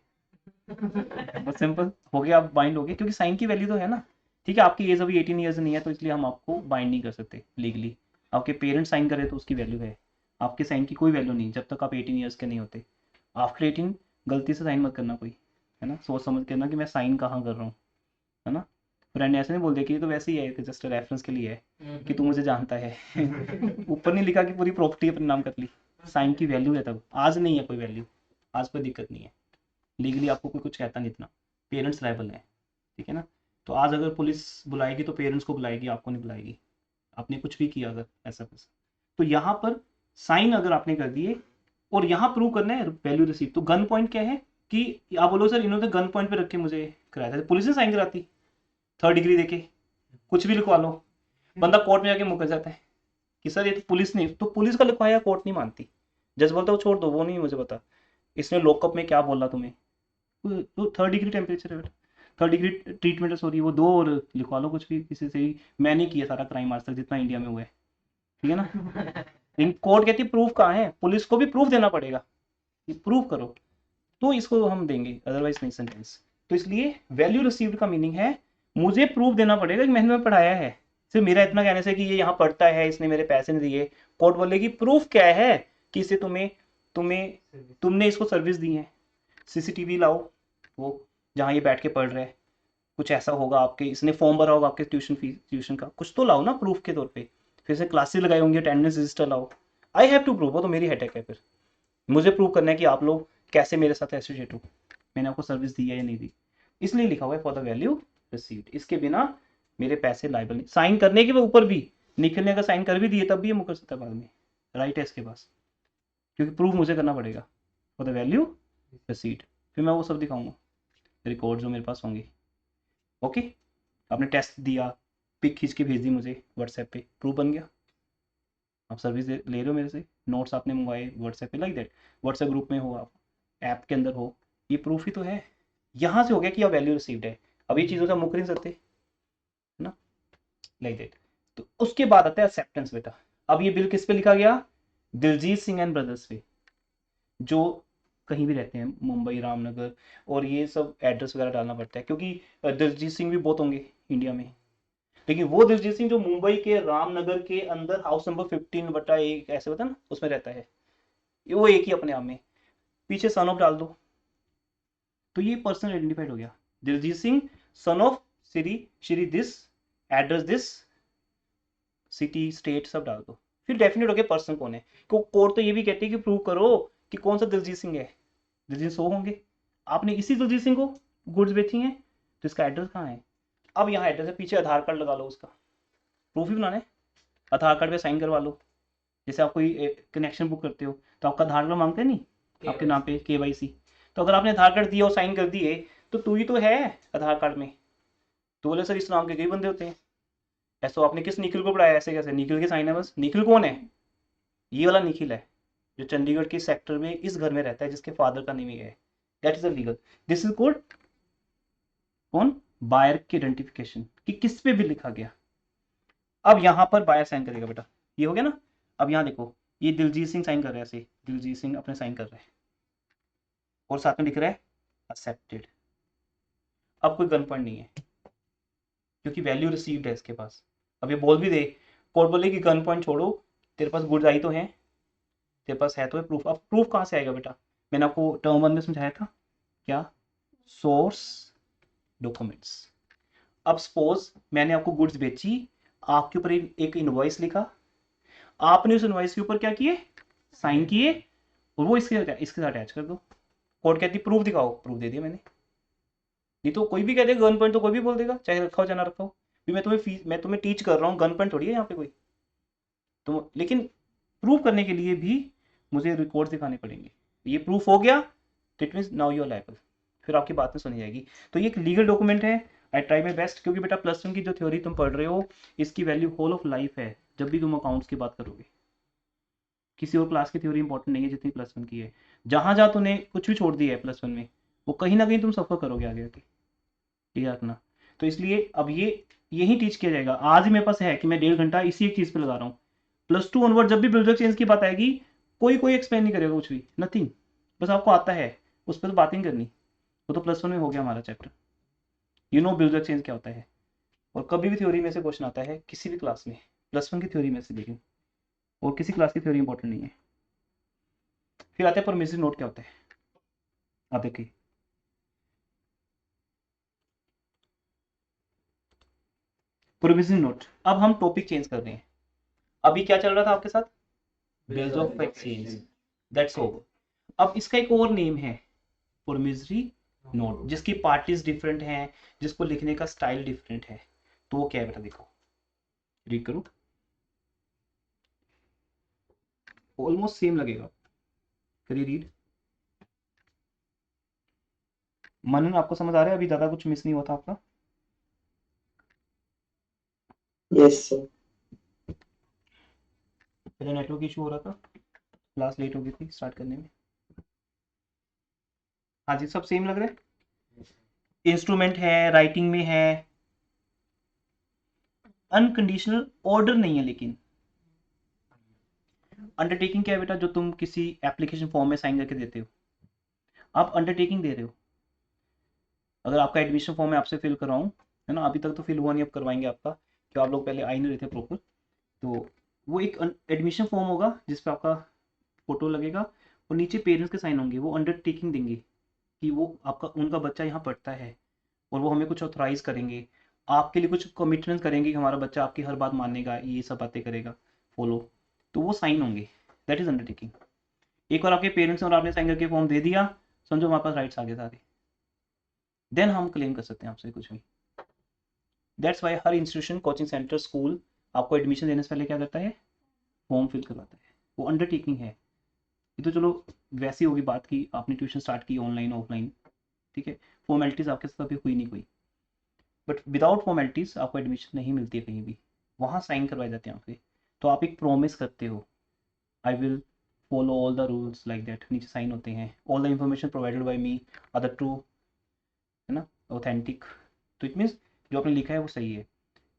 A: बहुत सिंपल हो गया, आप बाइंड हो गए, क्योंकि साइन की वैल्यू तो है ना। ठीक है, आपकी एज अभी 18 ईयर्स नहीं है, तो इसलिए हम आपको बाइंड नहीं कर सकते लीगली। आपके पेरेंट्स साइन करे तो उसकी वैल्यू है, आपके साइन की कोई वैल्यू नहीं जब तक आप 18 ईयर्स के नहीं होते। आफ्टर 18 गलती से साइन मत करना कोई, है ना, सोच समझ करना कि मैं साइन कहाँ कर रहा हूँ, है ना। फ्रेंड ऐसे नहीं बोल दे कि ये तो वैसे ही है, जस्ट रेफरेंस के लिए है कि तू मुझे जानता है। ऊपर नहीं लिखा कि पूरी प्रॉपर्टी अपने नाम कर ली, साइन की वैल्यू है तब। आज नहीं है कोई वैल्यू, आज कोई दिक्कत नहीं है, लीगली आपको कोई कुछ कहता नहीं इतना, पेरेंट्स लायबल है, ठीक है ना। तो आज अगर पुलिस बुलाएगी तो पेरेंट्स को बुलाएगी, आपको नहीं बुलाएगी, आपने कुछ भी किया अगर ऐसा कुछ। तो यहाँ पर साइन अगर आपने कर दिए और यहाँ प्रूव करना है वैल्यू रिसीव, तो गन पॉइंट क्या है कि आप बोलो सर इन्होंने गन पॉइंट पे रख के मुझे कराया था, पुलिस ने साइन कराती 3rd डिग्री देके, कुछ भी लिखवा लो, बंदा कोर्ट में जाके मुकर जाता है कि सर ये तो पुलिस नहीं, तो पुलिस का लिखवाया कोर्ट नहीं मानती, जज बोलता है वो छोड़ दो, वो नहीं मुझे पता इसने लॉकअप में क्या बोला तुम्हें, तो 3rd डिग्री टेम्परेचर है बेटा, 3rd डिग्री ट्रीटमेंट है, सॉरी वो दो, और लिखवा लो कुछ भी किसी से ही। मैं नहीं किया सारा क्राइम आज तक जितना इंडिया में हुआ है, ठीक है ना। लेकिन कोर्ट कहती है प्रूफ कहाँ है, पुलिस को भी प्रूफ देना पड़ेगा कि प्रूफ करो, तो इसको हम देंगे, अदरवाइज नहीं सेंटेंस। तो इसलिए वैल्यू रिसीव्ड का मीनिंग है मुझे प्रूफ देना पड़ेगा कि मैंने पढ़ाया है। सिर्फ मेरा इतना कहने से कि ये यहाँ पढ़ता है, इसने मेरे पैसे नहीं दिए, कोर्ट बोलेगी प्रूफ क्या है कि इसे तुम्हें तुम्हें तुमने इसको सर्विस दी है। सीसीटीवी लाओ, वो जहाँ ये बैठ के पढ़ रहा है, कुछ ऐसा होगा आपके, इसने फॉर्म भरा होगा आपके ट्यूशन फीस, ट्यूशन का कुछ तो लाओ ना प्रूफ के तौर पे। फिर से क्लासेस लगाई होंगी, अटेंडेंस रजिस्टर लाओ, आई हैव टू प्रूव, वो तो मेरी हेडेक है फिर, मुझे प्रूव करना है कि आप लोग कैसे मेरे साथ एसोसिएट हो, मैंने आपको सर्विस दी है या नहीं दी। इसलिए लिखा हुआ है फॉर द वैल्यू रिसीव्ड, इसके बिना मेरे पैसे लाइबल नहीं। साइन करने के ऊपर भी निखिल ने अगर साइन कर भी दिए तब भी ये मुकर सकता है बाद में, राइट है इसके पास, क्योंकि प्रूफ मुझे करना पड़ेगा फॉर द वैल्यू रिसीव्ड। फिर मैं वो सब दिखाऊंगा, रिकॉर्ड जो मेरे पास होंगे। ओके, आपने टेस्ट दिया, पिक खींच के भेज दी मुझे व्हाट्सएप पे, प्रूफ बन गया। आप सर्विस ले रहे हो मेरे से, नोट्स आपने मंगवाए व्हाट्सएप पे, लाइक दैट, व्हाट्सएप ग्रुप में हो आप, ऐप के अंदर हो, ये प्रूफ ही तो है। यहाँ से हो गया कि आप वैल्यू रिसीव्ड है, अब ये चीज़ों से मुकर नहीं सकते, है ना, लाइक दैट। तो उसके बाद आता है एक्सेप्टेंस बेटा। अब ये बिल किस पे लिखा गया, दिलजीत सिंह एंड ब्रदर्स पे, जो कहीं भी रहते हैं, मुंबई, रामनगर, और ये सब एड्रेस वगैरह डालना पड़ता है, क्योंकि दिलजीत सिंह भी बहुत होंगे इंडिया में, लेकिन वो दिलजीत सिंह जो मुंबई के रामनगर के अंदर हाउस नंबर 15/1 ऐसे होता है ना, उसमें रहता है, वो एक ही अपने आप में, पीछे सन ऑफ डाल दो, तो ये पर्सन आइडेंटिफाइड हो गया, Diljit Singh son of Shri this, address this, city state सब डाल दो, फिर डेफिनेट हो गया पर्सन कौन है। कोर्ट तो ये भी कहती है कि प्रूव करो कि कौन सा दिलजीत सिंह है, दिलजीत 100 होंगे, आपने इसी दिलजीत सिंह को गुड्स बेची हैं, तो इसका एड्रेस कहाँ है। अब यहाँ एड्रेस है, पीछे आधार कार्ड लगा लो, उसका प्रूफ ही बनाना है, आधार कार्ड पे साइन करवा लो। जैसे आप कोई कनेक्शन बुक करते हो तो आपका आधार कार्ड मांगते हैं नहीं आपके नाम पे, KYC, तो अगर आपने आधार कार्ड दिया और साइन कर दिए तो तू ही तो है आधार कार्ड में। तो बोले सर इस नाम के कई बंदे होते हैं, ऐसा आपने किस निखिल को पढ़ाया, ऐसे कैसे, निखिल के साइन है बस। निखिल कौन है, ये वाला निखिल है जो चंडीगढ़ के सेक्टर में इस घर में रहता है, जिसके फादर का नेम ये है, that is a legal, this is called कौन, बायर की आइडेंटिफिकेशन कि किस पे बिल लिखा गया। अब यहाँ पर बायर साइन करेगा बेटा, ये हो गया ना। अब यहाँ देखो, ये दिलजीत सिंह साइन कर रहा है, ऐसे दिलजीत सिंह अपने साइन कर रहा है और साथ में लिख रहा है एक्सेप्टेड। अब कोई गन पॉइंट नहीं है क्योंकि वैल्यू रिसीव्ड है इसके पास। अब ये बोल भी दे, कोर्ट बोले कि गन पॉइंट छोड़ो, तेरे पास गुड्स आई तो है, तेरे पास है तो है प्रूफ। अब प्रूफ कहाँ से आएगा बेटा, मैंने आपको टर्म 1 में समझाया था क्या, सोर्स डॉक्यूमेंट्स। अब सपोज मैंने आपको गुड्स बेची, आपके ऊपर एक इनवॉइस लिखा, आपने उस इनवॉइस के ऊपर क्या किए, साइन किए, और वो इसके साथ अटैच कर दो। कोर्ट कहती प्रूफ दिखाओ, प्रूफ दे दिया मैंने। नहीं तो कोई भी कह देगा गन पॉइंट, तो कोई भी बोल देगा चाहे रखा हो चाहे ना रखा हो। भी मैं तुम्हें टीच कर रहा हूँ, गन पॉइंट थोड़ी है यहाँ पे कोई। तो लेकिन प्रूफ करने के लिए भी मुझे रिकॉर्ड दिखाने पड़ेंगे। ये प्रूफ हो गया तो it means now you are liable, फिर आपकी बात में सुनी जाएगी। तो ये एक लीगल डॉक्यूमेंट है। आई ट्राई माई बेस्ट, क्योंकि बेटा +1 की जो थ्योरी तुम पढ़ रहे हो इसकी वैल्यू होल ऑफ लाइफ है जब भी तुम अकाउंट्स की बात करोगे। किसी और क्लास की थ्योरी इंपॉर्टेंट नहीं है जितनी +1 की है। जहां जहां तुमने कुछ भी छोड़ दिया है +1 में, वो कहीं ना कहीं तुम सफर करोगे आगे आके, ठीक है रखना। तो इसलिए अब ये यही टीच किया जाएगा। आज ही मेरे पास है कि मैं 1.5 घंटा इसी एक चीज पे लगा रहा हूँ। +2 ऑनवर्ड जब भी बिल्डर चेंज की बात आएगी, कोई एक्सप्लेन नहीं करेगा कुछ भी, नथिंग, बस आपको आता है उस पर तो बात नहीं करनी। वो तो +1 में हो गया हमारा chapter, you know builder change क्या होता है। और कभी भी थ्योरी में से क्वेश्चन आता है किसी भी क्लास में, +1 की थ्योरी में से, लेकिन और किसी क्लास की थ्योरी इंपॉर्टेंट नहीं है। फिर आते हैं परमिसिव नोट क्या होता है। आप देखिए, परमिसिव नोट, अब हम टॉपिक चेंज कर रहे हैं। अभी क्या चल रहा था आपके साथ, bills of exchange, that's all. अब इसका एक और नेम है परमिसरी नोट, जिसकी पार्टीज डिफरेंट हैं, जिसको लिखने का स्टाइल डिफरेंट है। तो वो क्या है बेटा, देखो रीड करो, ऑलमोस्ट सेम लगेगा, करिए रीड। मनन आपको समझ आ रहा है, अभी ज्यादा कुछ मिस नहीं होता आपका।
D: Yes sir.
A: पहले नेटवर्क इशू हो रहा था, क्लास लेट हो गई थी स्टार्ट करने में। हाँ जी, सब सेम लग रहा है। इंस्ट्रूमेंट है, राइटिंग में है, अनकंडीशनल ऑर्डर नहीं है। लेकिन अंडरटेकिंग क्या है बेटा, जो तुम किसी एप्लीकेशन फॉर्म में साइन करके देते हो, आप अंडरटेकिंग दे रहे हो। अगर आपका एडमिशन फॉर्म मैं आपसे फिल कराऊं, है ना, अभी तक तो फिल हुआ नहीं, अब करवाएंगे आपका, क्यों आप लोग पहले आ ही नहीं रहे थे प्रॉपर। तो वो एक एडमिशन फॉर्म होगा जिसपे आपका फोटो लगेगा और नीचे पेरेंट्स के साइन होंगे। वो अंडरटेकिंग देंगे कि वो आपका उनका बच्चा यहाँ पढ़ता है और वो हमें कुछ ऑथराइज करेंगे, आपके लिए कुछ कमिटमेंट करेंगे कि हमारा बच्चा आपकी हर बात मानेगा, ये सब बातें करेगा फॉलो। तो वो साइन होंगे, दैट इज अंडरटेकिंग। एक बार आपके पेरेंट्स और आपने साइन करके फॉर्म दे दिया, समझो हमारे पास राइट्स आगे सारे, देन हम क्लेम कर सकते हैं आपसे कुछ भी। That's why her institution, coaching centre, school आपको एडमिशन देने से पहले क्या करता है, फॉर्म फिल करवाता है। वो अंडरटेकिंग है। ये तो चलो वैसी होगी बात की आपने ट्यूशन स्टार्ट की ऑनलाइन ऑफलाइन, ठीक है, फॉर्मेलिटीज आपके साथ अभी हुई नहीं कोई, बट विदाउट फॉर्मेलिटीज आपको एडमिशन नहीं मिलती है कहीं भी, वहाँ साइन करवाए जाते हैं आपके। तो आप एक प्रॉमिस करते हो, I will follow all the rules like that, नीचे साइन होते हैं, all the information provided by me are the true, है ना, ऑथेंटिक। तो इट मीन्स जो आपने लिखा है वो सही है।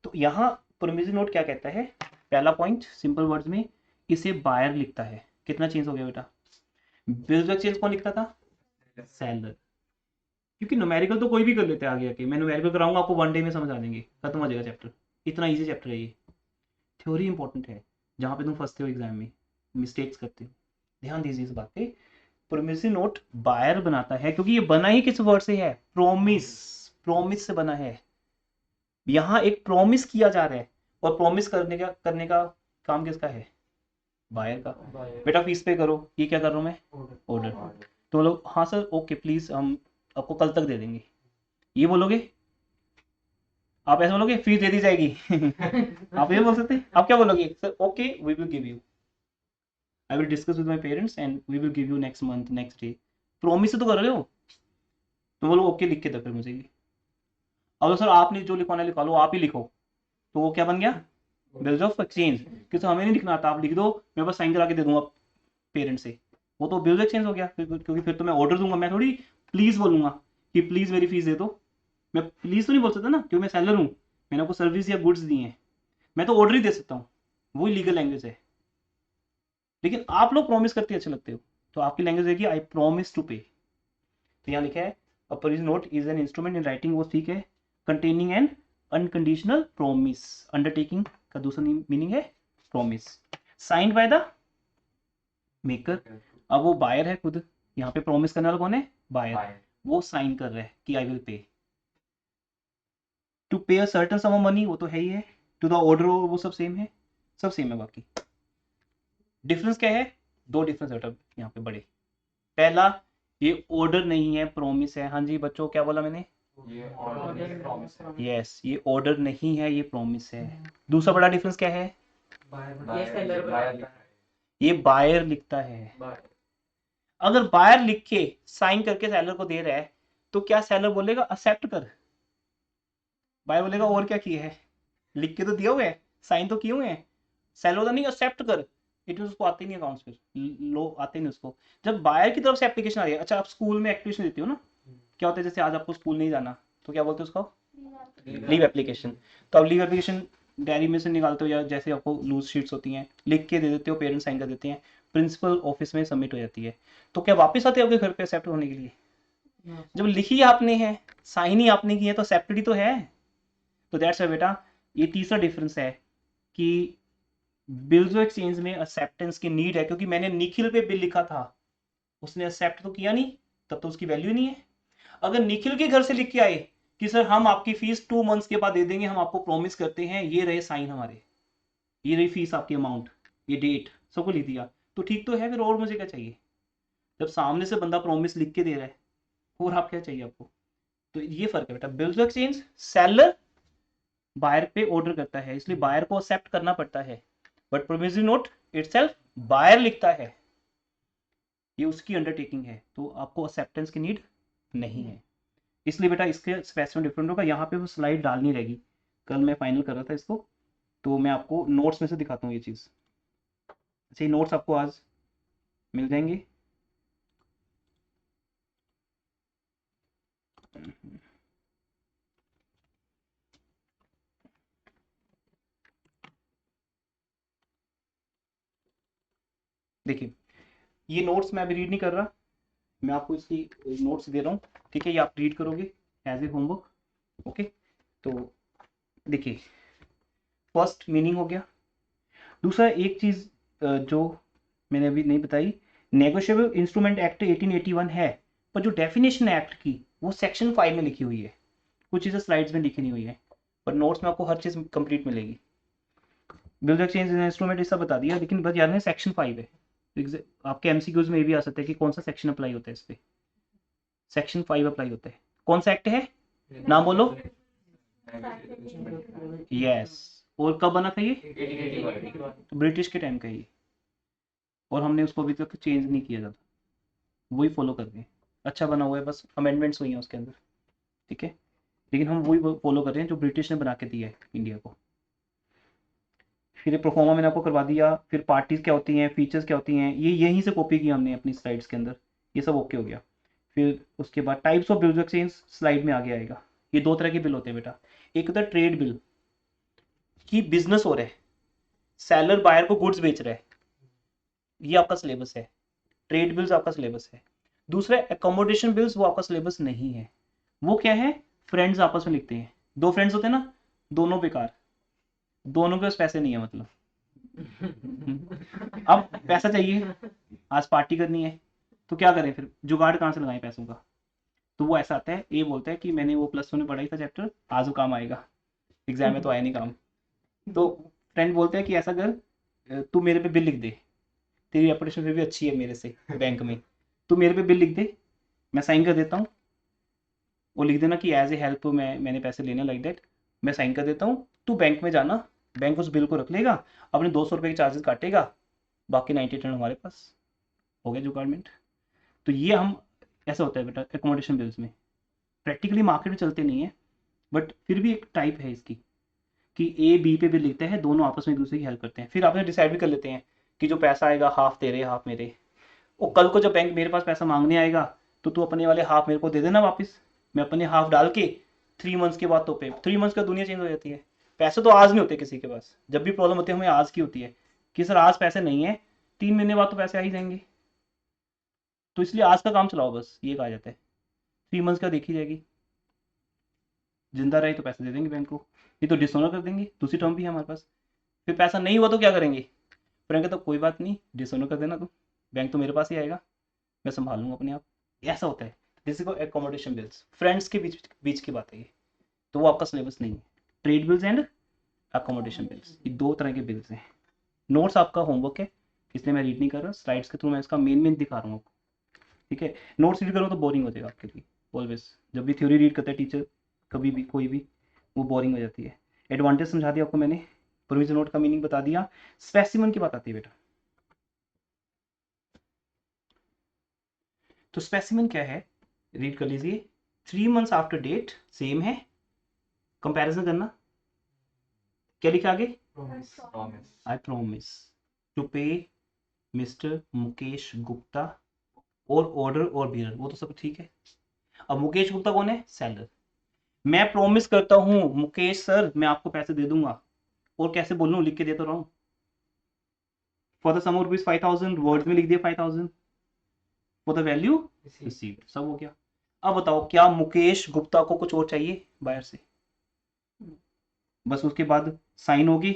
A: तो यहाँ प्रोमिसरी नोट क्या कहता है, पहला पॉइंट सिंपल वर्ड्स में, इसे बायर लिखता है। कितना चेंज हो गया बेटा, बिल्स चेंज कौन लिखता था, सेलर। क्योंकि न्यूमेरिकल तो कोई भी कर लेते हैं, आगे आके मैं न्यूमेरिकल कराऊंगा आपको 1 डे में समझ आ जाएंगे, खत्म हो जाएगा चैप्टर, इतना इजी चैप्टर है ये। थ्योरी इंपॉर्टेंट है, जहाँ पे तुम फंसते हो एग्जाम में, मिस्टेक्स करते हो, ध्यान दीजिए इस बात पे। प्रोमिसरी नोट बायर बनाता है, क्योंकि ये बना ही किस वर्ड से है, प्रोमिस, प्रोमिस से बना है। यहाँ एक प्रॉमिस किया जा रहा है, और प्रॉमिस करने का काम किसका है, बायर का। बेटा फीस पे करो, ये क्या कर रहा हूँ मैं, ऑर्डर। तो लोग हाँ सर ओके प्लीज हम आपको कल तक दे देंगे, ये बोलोगे, आप ऐसे बोलोगे फीस दे दी जाएगी आप ये बोल सकते हैं, आप क्या बोलोगे, sir okay we will give you, I will discuss with my parents and we will give you next month next day. Promise तो कर रहे हो, तो बोलो ओके लिख के दो फिर मुझे ये। अब सर आपने जो लिखवाना लिखवा लो, आप ही लिखो, तो वो क्या बन गया, बिल्स ऑफ एक्सचेंज। किसी हमें नहीं लिखना आता, आप लिख दो, मैं बस साइन करा के दे दूंगा पेरेंट से, वो तो बिल्स एक्सचेंज हो गया। क्योंकि फिर तो मैं ऑर्डर दूंगा, मैं थोड़ी प्लीज बोलूंगा कि प्लीज मेरी फीस दे दो, मैं प्लीज तो नहीं बोल सकता ना क्योंकि मैं सेलर हूँ, मैंने आपको सर्विस या गुड्स दी हैं, मैं तो ऑर्डर ही दे सकता हूँ, वही लीगल लैंग्वेज है। लेकिन आप लोग प्रॉमिस करते अच्छे लगते हो, तो आपकी लैंग्वेज है कि आई प्रॉमिस टू पे। तो यहाँ लिखा है a provision note is an instrument in writing, वो ठीक है, containing N unconditional promise, undertaking का दूसरा मीनिंग है promise, signed by the maker. अब वो बायर है खुद, यहाँ पे प्रॉमिस करने वाला कौन है, बायर, वो साइन कर रहा है कि I will pay, to pay a certain sum of money वो तो है ही है, टू द ऑर्डर वो सब सेम है, सब सेम है। बाकी डिफरेंस क्या है, दो डिफरेंस है यहाँ पे बड़े। पहला, ये ऑर्डर नहीं है प्रॉमिस है। हाँ जी बच्चों क्या बोला मैंने,
B: ये ऑर्डर प्रॉमिस है।
A: यस, ये ऑर्डर नहीं है, ये प्रॉमिस है। दूसरा बड़ा डिफरेंस क्या है, ये बायर लिखता है। अगर बायर लिख के साइन करके सेलर को दे रहा है तो क्या सेलर बोलेगा एक्सेप्ट कर, बायर बोलेगा और क्या किए है, लिख के तो दिया हुआ है, साइन तो किए हुए हैं, सेलर तो नहीं एक्सेप्ट कर, इट मीन उसको आते नहीं अकाउंट्स फिर, लो आते नहीं उसको। जब बायर की तरफ से एप्लीकेशन आ रही है, अच्छा आप स्कूल में एप्लीकेशन देती हो ना, क्या होता है जैसे आज आपको स्कूल नहीं जाना तो क्या बोलते हो उसको, लीव एप्लीकेशन। तो अब लीव एप्लीकेशन डायरी में से निकालते हो या जैसे आपको लूज शीट्स होती हैं लिख के दे देते हो, पेरेंट्स साइन कर देते हैं, प्रिंसिपल ऑफिस में सबमिट हो जाती है। तो क्या वापस आते हो आपके घर पे एक्सेप्ट होने के लिए, जब लिखी आपने है, साइन ही आपने की है तो एक्सेप्टेड ही तो है। तो दैट्स बेटा ये तीसरा डिफरेंस है कि बिल्स ऑफ एक्सचेंज में एक्सेप्टेंस की नीड है, क्योंकि मैंने निखिल पे बिल लिखा था, उसने एक्सेप्ट तो किया नहीं, तब तो उसकी वैल्यू नहीं है। अगर निखिल के घर से लिख के आए कि सर हम आपकी फीस 2 मंथ्स के बाद दे देंगे, हम आपको प्रॉमिस करते हैं, ये रहे साइन हमारे, ये रही फीस आपकी अमाउंट, ये डेट सबको लिख दिया, तो ठीक तो है फिर, और मुझे क्या चाहिए। जब सामने से बंदा प्रॉमिस लिख के दे रहा है और आप क्या चाहिए आपको। तो ये फर्क है बेटा, bills of exchange seller buyer पे ऑर्डर करता है इसलिए बायर को एक्सेप्ट करना पड़ता है, but promissory note itself buyer लिखता है, ये उसकी अंडरटेकिंग है, तो आपको एक्सेप्टेंस की नीड नहीं है। इसलिए बेटा इसके स्पेसिफिक डिफरेंट होगा, यहाँ पे वो स्लाइड डालनी रहेगी, कल मैं फाइनल कर रहा था इसको, तो मैं आपको नोट्स में से दिखाता हूँ ये चीज़। अच्छा ये नोट्स आपको आज मिल जाएंगे, देखिए ये नोट्स मैं अभी रीड नहीं कर रहा, मैं आपको इसकी नोट्स दे रहा हूँ, ठीक है, ये आप रीड करोगे एज ए होमवर्क, ओके। तो देखिए फर्स्ट मीनिंग हो गया। दूसरा एक चीज़ जो मैंने अभी नहीं बताई, नेगोशिएबल इंस्ट्रूमेंट एक्ट 1881 है, पर जो डेफिनेशन है एक्ट की वो सेक्शन 5 में लिखी हुई है, कुछ चीज़ें स्लाइड्स में लिखी नहीं हुई है, पर नोट्स में आपको हर चीज़ कंप्लीट मिलेगी। बिल्स ऑफ एक्सचेंज इंस्ट्रूमेंट ये सब बता दिया, लेकिन बस याद है सेक्शन 5 है। आपके एमसीक्यूज में ये भी आ सकता है कि कौन सा सेक्शन अप्लाई होता है इस पर, सेक्शन 5 अप्लाई होता है। कौन सा एक्ट है, नाम बोलो। यस, और कब बना था ये, ब्रिटिश के टाइम का ये, और हमने उसको अभी तक चेंज नहीं किया जाता, वही फॉलो कर रहे हैं। अच्छा बना हुआ है, बस अमेंडमेंट्स हुई हैं उसके अंदर, ठीक है, लेकिन हम वही फॉलो कर रहे हैं जो ब्रिटिश ने बना के दिया है इंडिया को। फिर प्रोफॉर्मा मैंने आपको करवा दिया, फिर पार्टीज क्या होती हैं, फीचर्स क्या होती हैं, ये यहीं से कॉपी किया हमने अपनी स्लाइड्स के अंदर, ये सब ओके हो गया। फिर उसके बाद types of bills of exchange slide में आगे आएगा। ये दो तरह के बिल होते हैं बेटा, एक होता है ट्रेड बिल कि बिजनेस हो रहा है, सेलर बायर को गुड्स बेच रहा है, ये आपका सिलेबस है, ट्रेड बिल्स आपका सिलेबस है। दूसरा एकोमोडेशन बिल्स, वो आपका सिलेबस नहीं है, वो क्या है, फ्रेंड्स आपस में लिखते हैं, दो फ्रेंड्स होते हैं ना, दोनों बेकार, दोनों के पास पैसे नहीं है, मतलब अब पैसा चाहिए, आज पार्टी करनी है, तो क्या करें फिर, जुगाड़ कहाँ से लगाएं पैसों का। तो वो ऐसा आता है, ये बोलता है कि मैंने वो +1 में पढ़ा ही था चैप्टर, आज वो काम आएगा, एग्जाम में तो आया नहीं काम। तो फ्रेंड बोलते हैं कि ऐसा कर, तू मेरे पे बिल लिख दे, तेरी रेपुटेशन फिर भी अच्छी है मेरे से बैंक में, तू मेरे पे बिल लिख दे, मैं साइन कर देता हूँ, वो लिख देना कि एज ए हेल्प मैंने पैसे लेने, लाइक दैट, मैं साइन कर देता हूँ, तू बैंक में जाना, बैंक उस बिल को रख लेगा, अपने 200 रुपये के चार्जेस काटेगा, बाकी 90 टन हमारे पास, हो गया जुगाड़मेंट। तो ये हम ऐसा होता है बेटा एकोमोडेशन बिल्स में, प्रैक्टिकली मार्केट में चलते नहीं है, बट फिर भी एक टाइप है इसकी कि ए बी पे बिल लिखते हैं, दोनों आपस में एक दूसरे की हेल्प करते हैं, फिर आपने डिसाइड भी कर लेते हैं कि जो पैसा आएगा हाफ तेरे हाफ मेरे, और कल को जब बैंक मेरे पास पैसा मांगने आएगा तो तू अपने वाले हाफ मेरे को दे देना वापस, मैं अपने हाफ डाल के 3 मंथ्स के बाद तो पे 3 मंथ्स का दुनिया चेंज हो जाती है। पैसे तो आज नहीं होते किसी के पास, जब भी प्रॉब्लम होती है हमें आज की होती है कि सर आज पैसे नहीं है, 3 महीने बाद तो पैसे आ ही जाएंगे। तो इसलिए आज का काम चलाओ, बस ये कहा जाता है। 3 मंथ्स का देखी जाएगी, जिंदा रहे तो पैसे दे देंगे बैंक को, नहीं तो डिसऑनर कर देंगे, दूसरी टर्म भी है हमारे पास। फिर पैसा नहीं हुआ तो क्या करेंगे, फ्रेंड तो कोई बात नहीं, डिसऑनर कर देना, तो बैंक तो मेरे पास ही आएगा, मैं संभाल लूंगा अपने आप। ऐसा होता है। जैसे को एकोमोडेशन बिल्स, फ्रेंड्स के बीच बीच की बात है ये, तो वो आपका सिलेबस नहीं है। Trade bills and accommodation bills, ये 2 तरह के बिल्स हैं। नोट्स आपका होमवर्क है, इसलिए मैं रीड नहीं कर रहा, स्लाइड्स के थ्रू मैं इसका मेन दिखा रहा हूँ आपको, ठीक है। नोट्स रीड करो तो बोरिंग हो जाएगा आपके लिए ऑलवेज। जब भी थ्योरी रीड करता है टीचर, कभी भी कोई भी, वो बोरिंग हो जाती है। एडवांटेज समझा दिया आपको मैंने, प्रोविजन नोट का मीनिंग बता दिया। स्पेसिमन की बात आती है बेटा, तो स्पेसिमन क्या है, रीड कर लीजिए। 3 मंथ्स आफ्टर डेट, सेम है, कंपैरिजन करना। क्या लिखा आगे,
B: Promise.
A: आई प्रोमिस टू पे मिस्टर मुकेश गुप्ता और ऑर्डर और बियर, वो तो सब ठीक है। अब मुकेश गुप्ता कौन है, सेलर। मैं प्रॉमिस करता हूं मुकेश सर मैं आपको पैसे दे दूंगा, और कैसे बोल लूं, लिख के दे तो रहा हूं, for the sum of rupees 5000, words में लिख दिया 5000, फॉर द वैल्यू रिसीव्ड, सब हो गया। अब बताओ क्या मुकेश गुप्ता को कुछ और चाहिए बायर से, बस उसके बाद साइन होगी,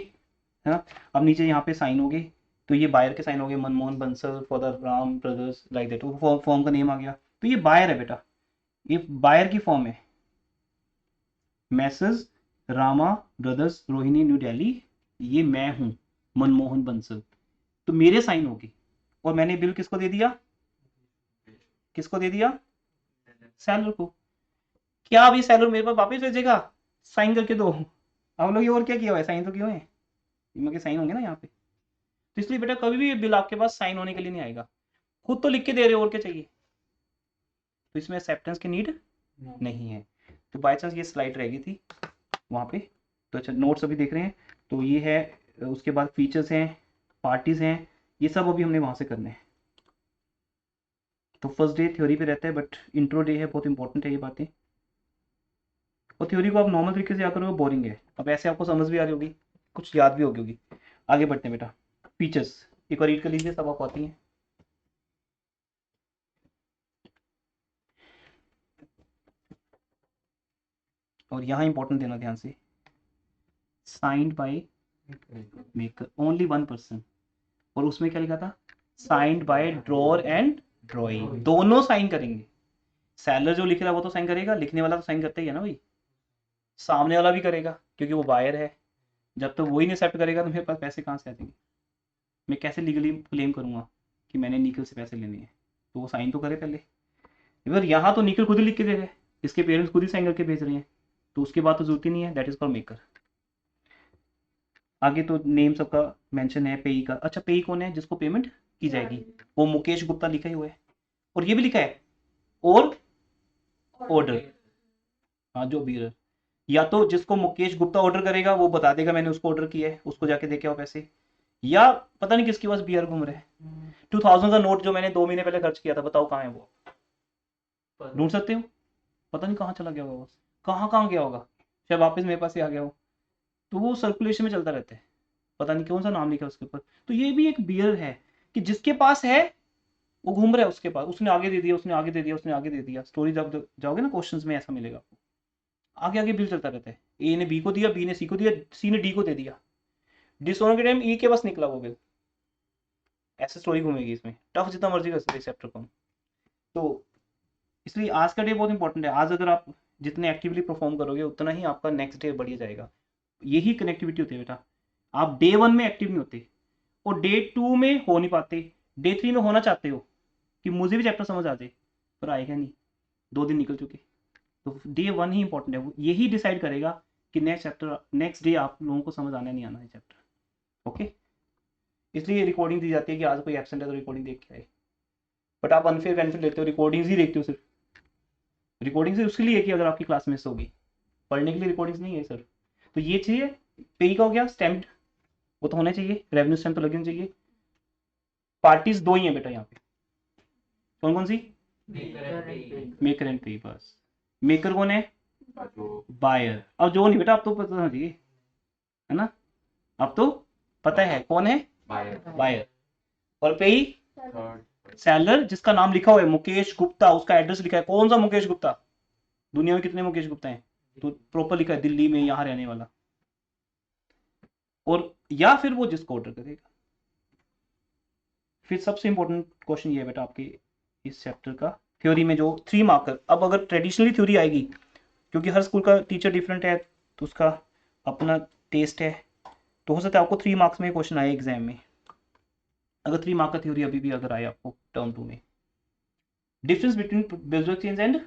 A: है ना। अब नीचे यहाँ पे साइन होगी, तो ये बायर के साइन हो गए, Manmohan Bansal for the Ram brothers like that, form का नेम आ गया, तो ये बायर है बेटा, ये बायर की फॉर्म है। Message Rama brothers Rohini new Delhi, ये मैं हूं मनमोहन बंसल, तो मेरे साइन होगी। और मैंने बिल किसको दे दिया, किसको दे दिया, सैलर को। क्या अभी सैलर मेरे पास वापस भेजेगा, साइन करके दो। आप लोग ये और क्या किया हुआ है, साइन तो किए हुए हैं, इनके साइन होंगे ना यहाँ पे। तो इसलिए बेटा कभी भी बिल आपके पास साइन होने के लिए नहीं आएगा, खुद तो लिख के दे रहे हो, और क्या चाहिए। तो इसमें एक्सेप्टेंस की नीड नहीं है। तो बाय चांस ये स्लाइड रह गई थी वहाँ पे, तो अच्छा नोट्स अभी देख रहे हैं, तो ये है, उसके बाद फीचर्स हैं, पार्टीज हैं, ये सब अभी हमने वहाँ से करने हैं। तो फर्स्ट डे थ्योरी पे रहता है, बट इंट्रो डे है, बहुत इंपॉर्टेंट है ये बातें। और थ्योरी को आप नॉर्मल तरीके से याद करोगे बोरिंग है, अब ऐसे आपको समझ भी आ रही होगी, कुछ याद भी होगी। आगे बढ़ते हैं बेटा, फीचर्स एक बार रीड कर लीजिए, सब आपको आती हैं। और यहाँ इंपॉर्टेंट देना ध्यान से, signed by maker, only 1 person, और उसमें क्या लिखा था, साइंड बाय ड्रॉअर एंड ड्रॉई, दोनों साइन करेंगे। सेलर जो लिख रहा है वो तो साइन करेगा, लिखने वाला तो साइन करता ही है ना भाई, सामने वाला भी करेगा क्योंकि वो बायर है। जब तक तो वो ही नहीं एक्सेप्ट करेगा तो मेरे पास पैसे कहाँ से आ जाएंगे, मैं कैसे लीगली क्लेम करूंगा कि मैंने निखिल से पैसे लेने हैं, तो वो साइन तो करे पहले। अगर यहाँ तो निखिल खुद ही लिख के दे रहे हैं, इसके पेरेंट्स खुद ही साइन करके भेज रहे हैं, तो उसके बाद तो जरूरत ही नहीं है, दैट इज कॉल्ड मेकर। आगे तो नेम सबका मेंशन है, पेई का, अच्छा पेई कौन है, जिसको पेमेंट की जाएगी, वो मुकेश गुप्ता लिखा ही हुआ है, और ये भी लिखा है, और ऑर्डर, हाँ जो बीरर, या तो जिसको मुकेश गुप्ता ऑर्डर करेगा वो बता देगा मैंने उसको ऑर्डर किया है, उसको जाके देके आओ पैसे, या पता नहीं किसके पास बीआर घूम रहे हैं। 2000 का नोट जो मैंने 2 महीने पहले खर्च किया था, बताओ कहाँ है वो, ढूंढ सकते हो, पता नहीं कहाँ चला गया होगा, कहाँ कहाँ गया होगा, शायद वापस मेरे पास ही आ गया हो, तो वो सर्कुलेशन में चलता रहता है, पता नहीं कौन सा नाम लिखा है उसके ऊपर। तो ये भी एक बियर है कि जिसके पास है वो घूम रहा है उसके पास, उसने आगे दे दिया, उसने आगे दे दिया, उसने आगे दे दिया, स्टोरी जब जाओगे ना क्वेश्चंस में ऐसा मिलेगा आपको, आगे आगे बिल चलता रहता है, ए ने बी को दिया, बी ने सी को दिया, सी ने डी को दे दिया, डिसऑनर के टाइम ई के पास निकला वो बिल, ऐसे स्टोरी घूमेगी इसमें, टफ जितना मर्जी कर सकते चैप्टर को। तो इसलिए आज का डे बहुत इंपॉर्टेंट है, आज अगर आप जितने एक्टिवली परफॉर्म करोगे उतना ही आपका नेक्स्ट डे बढ़िया जाएगा। यही कनेक्टिविटी होती है बेटा, आप डे 1 में एक्टिव नहीं होते और डे 2 में हो नहीं पाते, डे 3 में होना चाहते हो कि मुझे भी चैप्टर समझ आ जाए, पर आएगा नहीं, 2 दिन निकल चुके। तो डे 1 ही इंपॉर्टेंट है, यही डिसाइड करेगा कि नेक्स्ट चैप्टर नेक्स्ट डे आप लोगों को समझ आना नहीं आना है चैप्टर। ओके, इसलिए रिकॉर्डिंग दी जाती है कि आज कोई एब्सेंट है तो रिकॉर्डिंग देख के आए, बट आप अनफेयर बेनिफिट लेते हो, रिकॉर्डिंग्स ही देखते हो सिर्फ। रिकॉर्डिंग से उसके लिए कि अगर आपकी क्लास मिस होगी, पढ़ने के लिए रिकॉर्डिंग्स नहीं है सर। तो ये चाहिए, पे का हो गया स्टैम्प्ड, वो तो होना चाहिए, रेवेन्यू स्टैम्प तो लगनी चाहिए। पार्टीज 2 ही है बेटा यहाँ पे, कौन कौन सी, मेकर एंड पे, बस। मेकर कौन है? बायर। अब जो नहीं बेटा, अब तो पता चाहिए, है ना? अब तो पता है कौन है? बायर। और पे सेलर, जिसका नाम लिखा हुआ है मुकेश गुप्ता, उसका एड्रेस लिखा है। कौन सा मुकेश गुप्ता? दुनिया में कितने मुकेश गुप्ता हैं? तो प्रॉपर लिखा है दिल्ली में, यहाँ रहने वाला। और या फिर वो जिसको ऑर्डर करेगा। फिर सबसे इंपॉर्टेंट क्वेश्चन ये है बेटा आपके इस चैप्टर का, थ्योरी में जो 3 मार्कर। अब अगर ट्रेडिशनली थ्योरी आएगी, क्योंकि हर स्कूल का टीचर डिफरेंट है, तो उसका अपना टेस्ट है, तो हो सकता है आपको 3 मार्क्स में क्वेश्चन आए एग्जाम में। अगर 3 मार्क का थ्योरी अभी भी अगर आए आपको टर्म 2 में, difference between business change and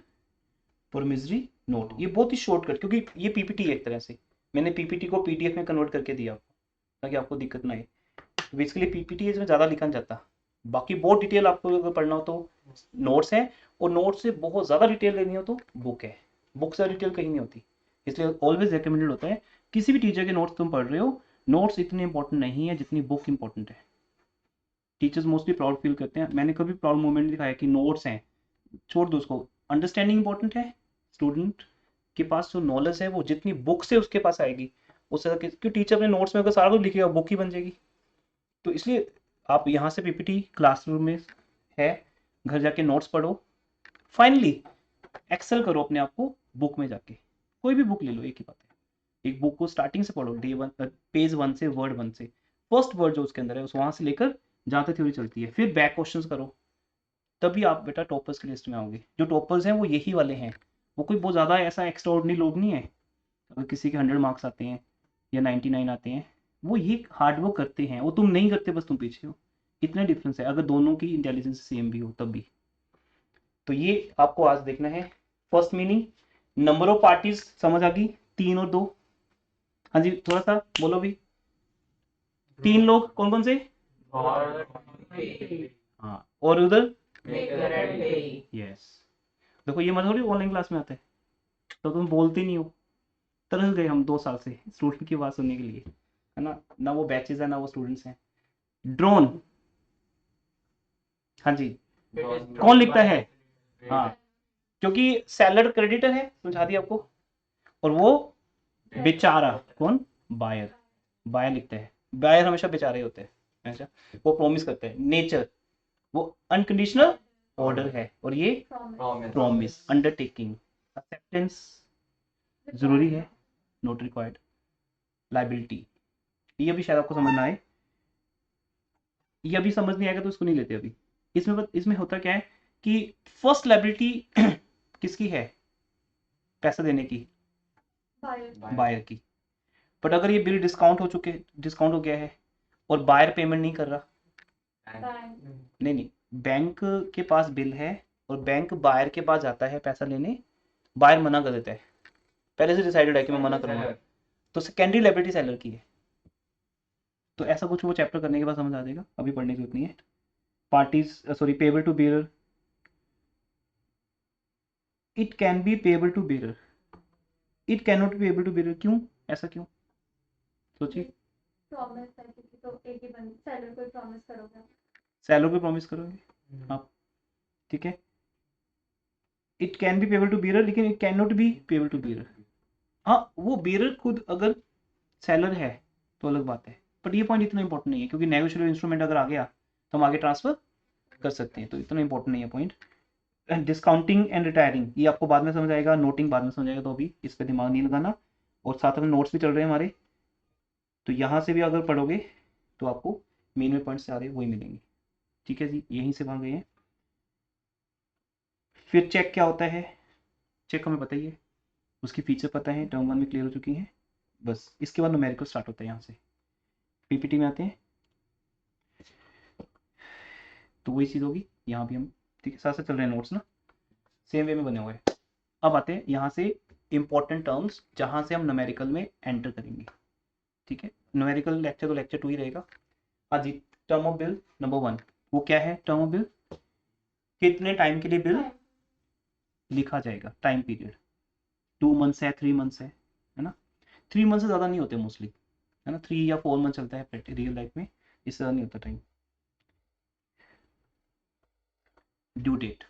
A: promissory note, ये बहुत ही शॉर्टकट, क्योंकि ये पीपीटी है एक तरह से, मैंने पीपीटी को पीडीएफ में कन्वर्ट करके दिया आपको, ताकि आपको दिक्कत ना आए। तो बेसिकली पीपीटी इसमें ज़्यादा लिखा नहीं जाता, बाकी बहुत डिटेल आपको अगर पढ़ना हो तो नोट्स है, और नोट्स से बहुत ज़्यादा डिटेल लेनी हो तो बुक है, बुक से डिटेल कहीं नहीं होती। इसलिए ऑलवेज रिकमेंडेड होता है, किसी भी टीचर के नोट्स तुम पढ़ रहे हो, नोट्स इतने इंपॉर्टेंट नहीं है जितनी बुक इंपॉर्टेंट है। टीचर्स मोस्टली प्राउड फील करते हैं, मैंने कभी प्राउड मोमेंट दिखाया कि नोट्स हैं, छोड़ दो उसको। अंडरस्टैंडिंग इंपॉर्टेंट है, स्टूडेंट के पास जो नॉलेज है वो जितनी बुक से उसके पास आएगी उससे, क्योंकि टीचर अपने नोट्स में अगर सारा कुछ लिखेगा बुक ही बन जाएगी। तो इसलिए आप यहाँ से पीपीटी क्लासरूम में है, घर जाके नोट्स पढ़ो, फाइनली एक्सेल करो अपने आप को बुक में जाके। कोई भी बुक ले लो, एक ही बात है, एक बुक को स्टार्टिंग से पढ़ो, डे 1 पेज 1 से, वर्ड 1 से, फर्स्ट वर्ड जो उसके अंदर है उस वहाँ से लेकर जहाँ तक थ्योरी चलती है, फिर बैक क्वेश्चंस करो, तभी आप बेटा टॉपर्स की लिस्ट में आओगे। जो टॉपर्स हैं वो यही वाले हैं, वो कोई बहुत ज़्यादा ऐसा एक्स्ट्राऑर्डिनरी लोग नहीं है। अगर किसी के 100 मार्क्स आते हैं या 99 आते हैं, वो ये हार्डवर्क करते हैं, वो तुम नहीं करते, बस तुम पीछे हो। इतना डिफरेंस है, अगर दोनों की इंटेलिजेंस सेम भी हो तब भी। तो ये आपको आज देखना है। First meaning, number of parties समझ आ गई, 3 और 2। हाँ जी, थोड़ा सा बोलो भी। 3 लोग कौन कौन से? हाँ, और उधर यस। देखो ये मत थोड़ी ऑनलाइन क्लास में आता है तो तुम बोलते नहीं हो। तरस गए हम 2 साल से स्टूडेंट की बात सुनने के लिए, है ना? ना वो बैचेस है ना वो स्टूडेंट्स हैं। ड्रोन, हाँ जी, कौन लिखता है? हाँ, क्योंकि सेलर क्रेडिटर है, समझा दिया आपको, और वो बेचारा कौन? बायर। बायर लिखता है, बायर हमेशा बेचारे होते हैं, अच्छा। वो प्रॉमिस करते हैं। नेचर, वो अनकंडीशनल ऑर्डर है, और ये प्रॉमिस, अंडरटेकिंग। एक्सेप्टेंस जरूरी है, नॉट रिक्वायर्ड। लाइबिलिटी, ये भी शायद आपको समझ ना आए, ये अभी समझ नहीं आएगा तो इसको नहीं लेते अभी। इसमें होता क्या है कि फर्स्ट लाइबिलिटी किसकी है? पैसा देने की, बायर की। बट अगर ये बिल डिस्काउंट हो गया है और बायर पेमेंट नहीं कर रहा, नहीं, बैंक के पास बिल है और बैंक बायर के पास जाता है पैसा लेने, बायर मना कर देता है, पहले से डिसाइडेड है कि मैं मना करूंगा, तो सेकेंडरी लायबिलिटी सेलर की है। तो ऐसा कुछ वो चैप्टर करने के बाद समझ आ जाएगा, अभी पढ़ने की जरूरत नहीं है। Parties, sorry, payable to bearer, it can be payable to bearer, it can not be able to bearer. क्यों? ऐसा क्यों? सोचिए।
E: प्रॉमिस है किसी तो एक ही बंद सेलर को प्रॉमिस करोगे,
A: सेलर को प्रॉमिस करोगे आप, ठीक है। It can be payable to bearer, लेकिन it can not be payable to bearer. हाँ, वो बेरर खुद अगर सेलर है तो अलग बात है, बट ये पॉइंट इतना इंपॉर्टेंट नहीं है, क्योंकि नेगोशिएबल इंस्ट्रूमेंट अगर आ गया तो हम आगे ट्रांसफर कर सकते हैं, तो इतना इंपॉर्टेंट नहीं है पॉइंट। डिस्काउंटिंग एंड रिटायरिंग, ये आपको बाद में समझ आएगा, नोटिंग बाद में समझ आएगा, तो अभी इस पर दिमाग नहीं लगाना। और साथ में नोट्स भी चल रहे हैं हमारे, तो यहाँ से भी अगर पढ़ोगे तो आपको मेन में पॉइंट्स सारे वही मिलेंगे, ठीक है जी। यहीं से वहाँ गए हैं। फिर चेक क्या होता है? चेक हमें पता ही है, उसकी फीचर पता है, टर्म 1 में क्लियर हो चुकी हैं। बस इसके बाद न्यूमेरिकल स्टार्ट होता है यहाँ से, पीपीटी में आते हैं तो वही चीज़ होगी यहाँ भी हम, ठीक है। साथ साथ चल रहे हैं नोट्स ना, सेम वे में बने हुए हैं। अब आते हैं यहाँ से इंपॉर्टेंट टर्म्स जहाँ से हम न्यूमेरिकल में एंटर करेंगे, ठीक है। न्यूमेरिकल लेक्चर तो लेक्चर 2 ही रहेगा। हाँ जी, टर्म ऑफ बिल नंबर 1, वो क्या है? टर्म ऑफ बिल, कितने टाइम के लिए बिल लिखा जाएगा, टाइम पीरियड 2 मंथ्स है, 3 मंथ्स है ना? 3 मंथ से ज़्यादा नहीं होते मोस्टली, है ना? 3 या 4 मंथ चलता है रियल लाइफ में, इससे ज़्यादा नहीं होता time. Due date,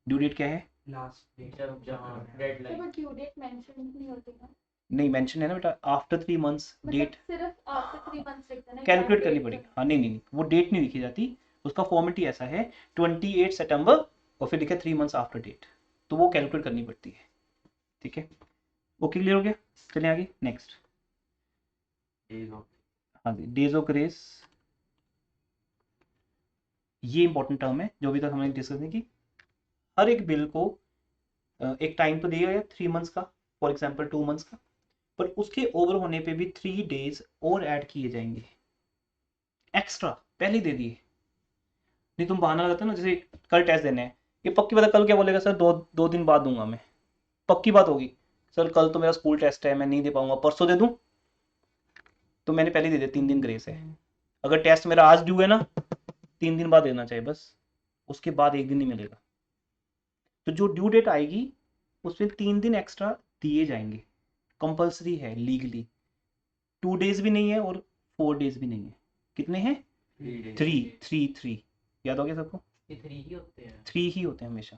A: due date क्या है?
C: लास्ट डेट
F: जब जहाँ deadline
E: but due date mention नहीं होती ना,
A: नहीं मेंशन है ना बेटा, आफ्टर 3 मंथ्स
E: मतलब
A: डेट
E: सिर्फ आफ्टर 3 मंथ्स लिखते हैं ना,
A: कैलकुलेट
E: exact
A: करनी
E: date
A: पड़ेगी।
E: तो
A: हाँ नहीं नहीं नहीं, वो डेट नहीं लिखी जाती, उसका फॉर्मेट ही ऐसा है 28 सितंबर और फिर लिखा 3 मंथ्स आफ्टर डेट, तो वो कैलकुलेट करनी पड़ती है। ठीक है, ओके क्लियर हो गया? चलिए आगे नेक्स्ट। हाँ जी, डेज ऑफ ग्रेस, ये इंपॉर्टेंट टर्म है जो अभी तक हमने डिस्कस नहीं की। हर एक बिल को एक टाइम तो दिया गया 3 मंथ्स का, फॉर एग्जाम्पल 2 मंथ्स का, पर उसके ओवर होने पे भी 3 डेज और ऐड किए जाएंगे एक्स्ट्रा, पहले दे दिए। नहीं तुम बहाना लगाते हो ना, जैसे कल टेस्ट देने हैं, ये पक्की बात है, कल क्या बोलेगा सर, दो दिन बाद दूंगा मैं, पक्की बात होगी सर कल तो मेरा स्कूल टेस्ट है मैं नहीं दे पाऊंगा, परसों दे दूं, तो मैंने पहले दे दिया, 3 दिन ग्रेस है। अगर टेस्ट मेरा आज ड्यू है ना, 3 दिन बाद देना चाहिए बस, उसके बाद 1 दिन नहीं मिलेगा। तो जो ड्यू डेट आएगी उसमें 3 दिन एक्स्ट्रा दिए जाएंगे, कंपल्सरी है लीगली। 2 डेज भी नहीं है और 4 डेज भी नहीं है, कितने हैं? 3 याद हो गया सबको?
F: ये 3 ही होते हैं।
A: 3 ही होते हैं हमेशा,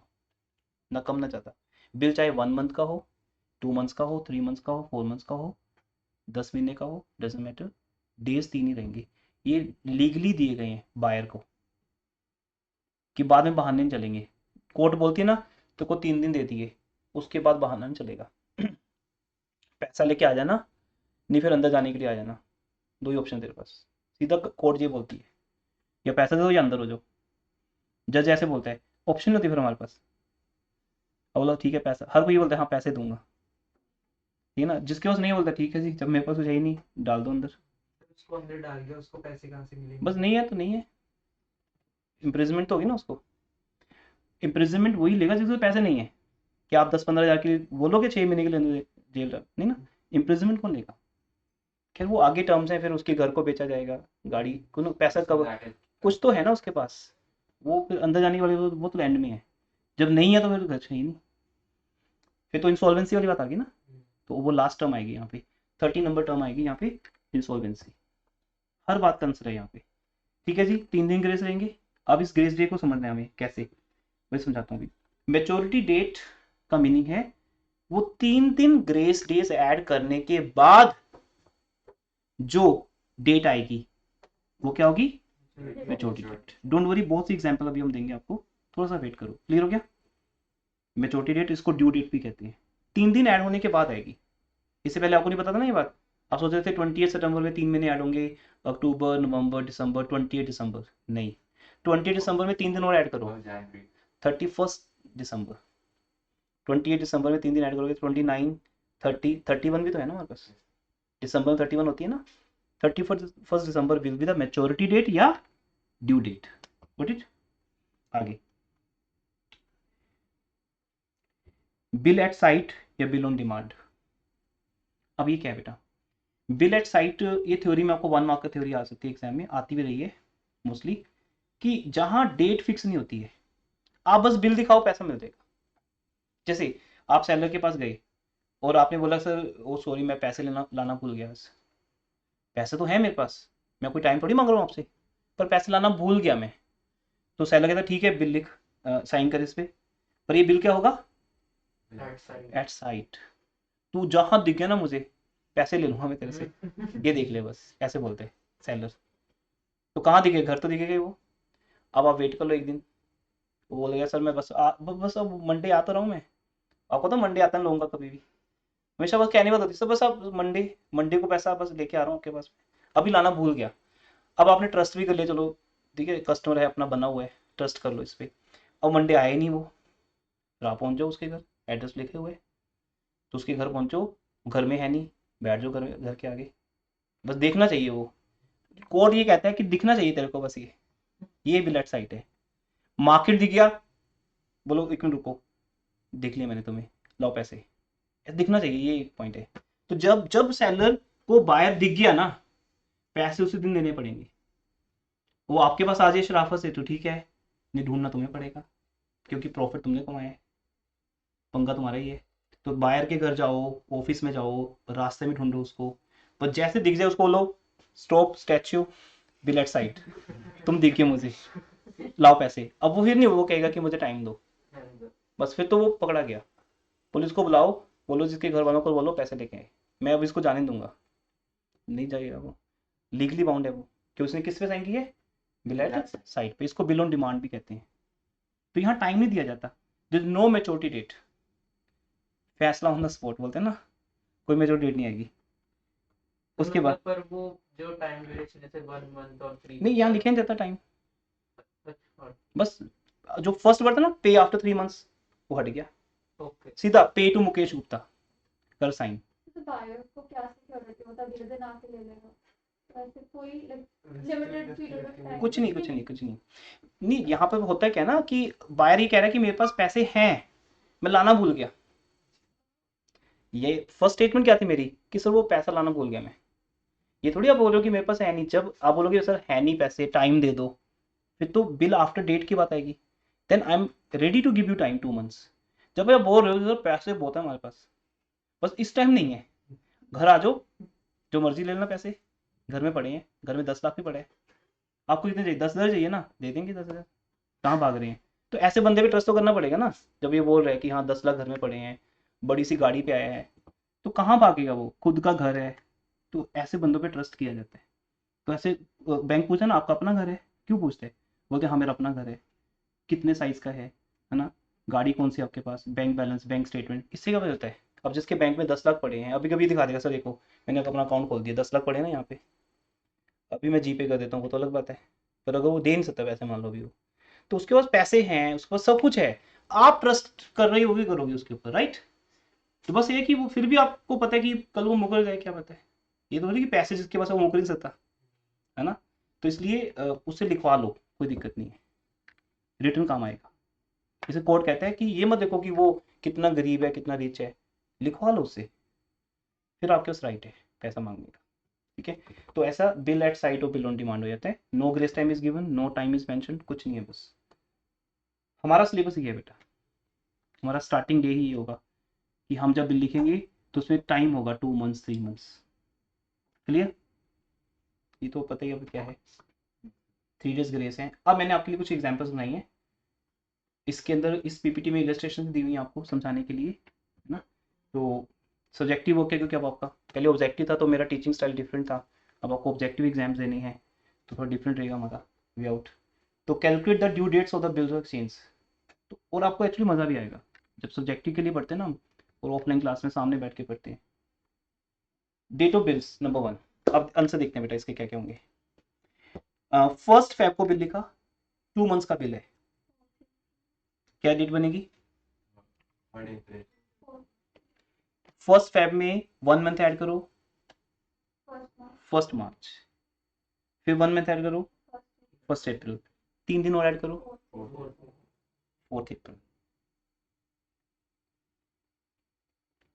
A: ना कम ना ज़्यादा। बिल चाहे 1 मंथ का हो, 2 मंथ्स का हो, 3 मंथ्स का हो, 4 मंथ्स का हो, 10 महीने का हो, डजेंट मैटर, डेज 3 ही रहेंगे। ये लीगली दिए गए हैं बायर को, कि बाद में बहाने नहीं चलेंगे। कोर्ट बोलती है ना तो को 3 दिन दे दिए, उसके बाद बहाना नहीं चलेगा। पैसा लेके आ जाना, नहीं फिर अंदर जाने के लिए आ जाना, 2 ही ऑप्शन तेरे पास। सीधा कोर्ट ये बोलती है, या पैसा दे दो या अंदर हो जाओ। जज ऐसे बोलता है, ऑप्शन नहीं होती फिर हमारे पास। अब बोला ठीक है पैसा, हर कोई बोलता है हाँ पैसे दूंगा, ठीक है ना। जिसके पास नहीं बोलता ठीक है जी, जब मेरे पास कुछ है ही नहीं डाल दो अंदर।
C: उसको अंदर डाल के उसको पैसे कहाँ से मिलेंगे?
A: बस नहीं है तो नहीं है, इम्प्रिजमेंट तो होगी ना उसको। इम्प्रिजमेंट वही लेगा जिसके पास पैसे नहीं है। क्या आप 10-15 हज़ार के बोलोगे 6 महीने के लिए अंदर जेल नहीं ना, इम्प्रिजमेंट कौन लेगा? खैर वो आगे टर्म्स हैं, फिर उसके घर को बेचा जाएगा, गाड़ी को पैसा कब, कुछ तो है ना उसके पास, वो फिर अंदर जाने वाले वो तो एंड में है। जब नहीं है तो फिर घर से ही नहीं, फिर तो इंसॉल्वेंसी वाली बात आ गई ना, तो वो लास्ट टर्म आएगी यहाँ पे, 30 नंबर टर्म आएगी यहाँ पे, इंसॉल्वेंसी। हर बात का आंसर है यहाँ पे। ठीक है जी, 3 दिन ग्रेस रहेंगे। अब इस ग्रेस डे को समझना है हमें कैसे, मैं समझाता हूँ अभी। मेच्योरिटी डेट का मीनिंग है वो 3 दिन ग्रेस डेज ऐड करने के बाद जो डेट आएगी वो क्या होगी? Maturity date. डोंट वरी, बहुत सी एग्जांपल अभी हम देंगे आपको, थोड़ा सा वेट करो। क्लियर हो गया? मेच्योरिटी डेट, इसको ड्यू डेट भी कहते हैं, 3 दिन ऐड होने के बाद आएगी। इससे पहले आपको नहीं पता था ना ये बात, आप सोच रहे थे 28 सितंबर में 3 महीने ऐड होंगे, अक्टूबर, नवंबर, दिसंबर, 28 दिसंबर, नहीं, 28 दिसंबर में 3 दिन और ऐड करो, 31 दिसंबर, 28 दिसंबर में 3 दिन ऐड करोगे, 29, 30, 31 भी तो है ना हमारे पास, दिसंबर में 31 होती है ना, 31 December will be the maturity date या ड्यू डेट। Got it? आगे, बिल एट साइट या बिल ऑन डिमांड। अब ये क्या है बेटा? बिल एट साइट, ये थ्योरी में आपको 1 मार्क का थ्योरी आ सकती है, एग्जाम में आती भी रही है मोस्टली, कि जहां डेट फिक्स नहीं होती है, आप बस बिल दिखाओ पैसा मिल जाएगा। जैसे आप सेलर के पास गए और आपने बोला सर ओ सॉरी मैं पैसे लाना भूल गया, पैसे तो है मेरे पास, मैं कोई टाइम थोड़ी मांग रहा हूँ आपसे, पर पैसे लाना भूल गया मैं। तो सेलर कहता ठीक है बिल लिख, साइन कर इस पे, पर ये बिल क्या होगा? At sight. तू जहां दिख गया ना मुझे, पैसे ले लूंगा मैं तेरे से, ये देख ले बस, ऐसे बोलते हैं सेलर। तो कहाँ दिखे? घर तो दिखेगा वो। अब आप वेट कर लो एक दिन, वो बोलेगा सर मैं बस अब मंडे आता रहा हूँ मैं, आपको तो मंडे आता नहीं लोगों का कभी भी, हमेशा बस कहने बात होती है बस आप मंडे को पैसा बस लेके आ रहा हूँ आपके पास, अभी लाना भूल गया। अब आपने ट्रस्ट भी कर लिया, चलो ठीक है कस्टमर है अपना बना हुआ है, ट्रस्ट कर लो इस पर। अब मंडे आया ही नहीं वो, फिर आप पहुँच जाओ उसके घर, एड्रेस लिखे हुए, तो उसके घर पहुँचो, घर में है नहीं, बैठ जाओ घर के आगे, बस देखना चाहिए वो। कोड ये कहता है कि दिखना चाहिए तेरे को बस, ये बिल एट साइट है। मार्केट दिख गया, बोलो 1 मिनट रुको, देख लिया मैंने तुम्हें, लाओ पैसे, दिखना चाहिए, ये एक पॉइंट है। तो जब सेलर को बायर दिख गया ना, पैसे उसी दिन देने पड़ेंगे। वो आपके पास आ जाए शराफत से तो ठीक है, नहीं ढूंढना तुम्हें पड़ेगा, क्योंकि प्रॉफिट तुमने कमाया है, पंगा तुम्हारा ही है। तो बायर के घर जाओ, ऑफिस में जाओ, रास्ते में ढूंढो उसको, पर जैसे दिख जाए उसको बोलो stop statue bill at site, तुम दिख गए मुझे, लाओ पैसे। अब वो फिर नहीं, वो कहेगा कि मुझे टाइम दो, बस फिर तो वो पकड़ा गया। पुलिस को बुलाओ, बोलो जिसके घर वालों को बोलो पैसे लेके आए, मैं अब इसको जाने दूंगा, नहीं जाएगा वो, लीगली बाउंड है वो, कि उसने किस पे साइन की है, बिल एट साइट पे। इसको बिल ऑन डिमांड भी कहते हैं। तो यहाँ टाइम नहीं दिया जाता, there is no maturity date, फैसला ऑन द स्पॉट बोलते हैं ना, कोई मैच्योरिटी डेट नहीं आएगी। उसके बाद
F: पर वो जो टाइम ड्यूरेशन जैसे 1 मंथ और 3
A: नहीं, यहाँ लिखे नहीं जाता टाइम, बस जो फर्स्ट वर्ड था ना, पे आफ्टर 3 मंथ्स, वो हट गया,
F: ओके
A: सीधा पे टू मुकेश गुप्ता, कर साइन।
E: तो बायर को क्या सिक्योरिटी होता है, अगले दिन आके ले लेगा, वैसे कोई लिमिटेड पीरियड ऑफ टाइम
A: कुछ नहीं, कुछ नहीं, कुछ नहीं, नहीं यहाँ पे होता है क्या ना कि बायर ये कह रहा है कि मेरे पास पैसे हैं, मैं लाना भूल गया। ये फर्स्ट स्टेटमेंट क्या थी मेरी कि सर वो पैसा लाना भूल गया मैं, ये थोड़ी आप बोल रहे हो कि मेरे पास है नहीं। जब आप बोलोगे सर है नहीं पैसे, टाइम दे दो, फिर तो बिल आफ्टर डेट की बात आएगी, then I am ready to give you time 2 months. जब आप बोल रहे हो सर पैसे बहुत है हमारे पास, बस इस टाइम नहीं है, घर आ जाओ, जो मर्जी ले लेना पैसे, घर में पड़े हैं, घर में 10 लाख भी पड़े हैं, आपको कितने चाहिए, 10,000 चाहिए ना, दे देंगे 10,000, कहाँ भाग रहे हैं। तो ऐसे बंदे पे ट्रस्ट तो करना पड़ेगा ना, जब ये बोल रहे हैं कि हाँ 10 लाख घर में पड़े हैं, बड़ी सी गाड़ी पे आया है, तो कहाँ भागेगा वो, खुद का घर है, तो ऐसे बंदों पे ट्रस्ट किया जाता है। तो ऐसे बैंक पूछे ना आपका अपना घर है, क्यों पूछते हैं, बोलते हाँ मेरा अपना घर है, कितने साइज का है ना, गाड़ी कौन सी आपके पास, बैंक बैलेंस, बैंक स्टेटमेंट, इससे क्या पता चलता है। अब जिसके बैंक में 10 लाख पड़े हैं, अभी कभी दिखा देगा सर देखो मैंने अपना अकाउंट खोल दिया, 10 लाख पड़े हैं ना यहाँ पे, अभी मैं जीपे कर देता हूँ, वो तो अलग बात है, पर अगर वो दे नहीं सकता वैसे मान लो भी वो, तो उसके पास पैसे हैं, उसके पास सब कुछ है, आप ट्रस्ट कर रही होगी, करोगे उसके ऊपर, राइट। तो बस ये कि वो फिर भी आपको पता है कि कल वो मुकर जाए, क्या पता है, ये तो नहीं कि पैसे जिसके पास है वो मुकर नहीं सकता, है ना। तो इसलिए उससे लिखवा लो, कोई दिक्कत नहीं है, रिटर्न काम आएगा। इसे कोर्ट कहता है कि ये मत देखो कि वो कितना गरीब है कितना रिच है, लिखवा लो उससे, फिर आपके पास राइट है पैसा मांगने का, ठीक है। तो ऐसा बिल एट साइट और बिल ऑन डिमांड हो जाता है। No grace time is given, no time is mention, कुछ नहीं है, बस हमारा सिलेबस ये है बेटा, हमारा स्टार्टिंग डे ही ये होगा कि हम जब बिल लिखेंगे तो उसमें टाइम होगा 2 मंथ्स 3 मंथ्स, क्लियर। ये तो पता ही अब क्या है, 3 डेज ग्रेस है। अब मैंने आपके लिए कुछ एग्जांपल्स बनाई हैं, इसके अंदर इस पीपीटी में इलस्ट्रेशन दी हुई है आपको समझाने के लिए, है ना। तो सब्जेक्टिव हो गया क्योंकि अब आपका पहले ऑब्जेक्टिव था, तो मेरा टीचिंग स्टाइल डिफरेंट था, अब आपको ऑब्जेक्टिव एग्जाम्स देने हैं तो थोड़ा डिफरेंट रहेगा हमारा वे आउट। तो calculate the due dates of the bills of exchange, तो और आपको एक्चुअली मज़ा भी आएगा जब सब्जेक्टिव के लिए पढ़ते हैं ना हम, और ऑफलाइन क्लास में सामने बैठ के पढ़ते हैं। डेट ऑफ बिल्स नंबर 1, अब आंसर देखते हैं बेटा इसके क्या क्या होंगे। 1 Feb को बिल लिखा, 2 मंथ्स का बिल है, क्या डेट बनेगी, 1 Feb में 1 मंथ ऐड करो, 1 मार्च, फिर 1 मंथ ऐड करो 1 अप्रैल, 3 दिन और ऐड करो 4 अप्रैल,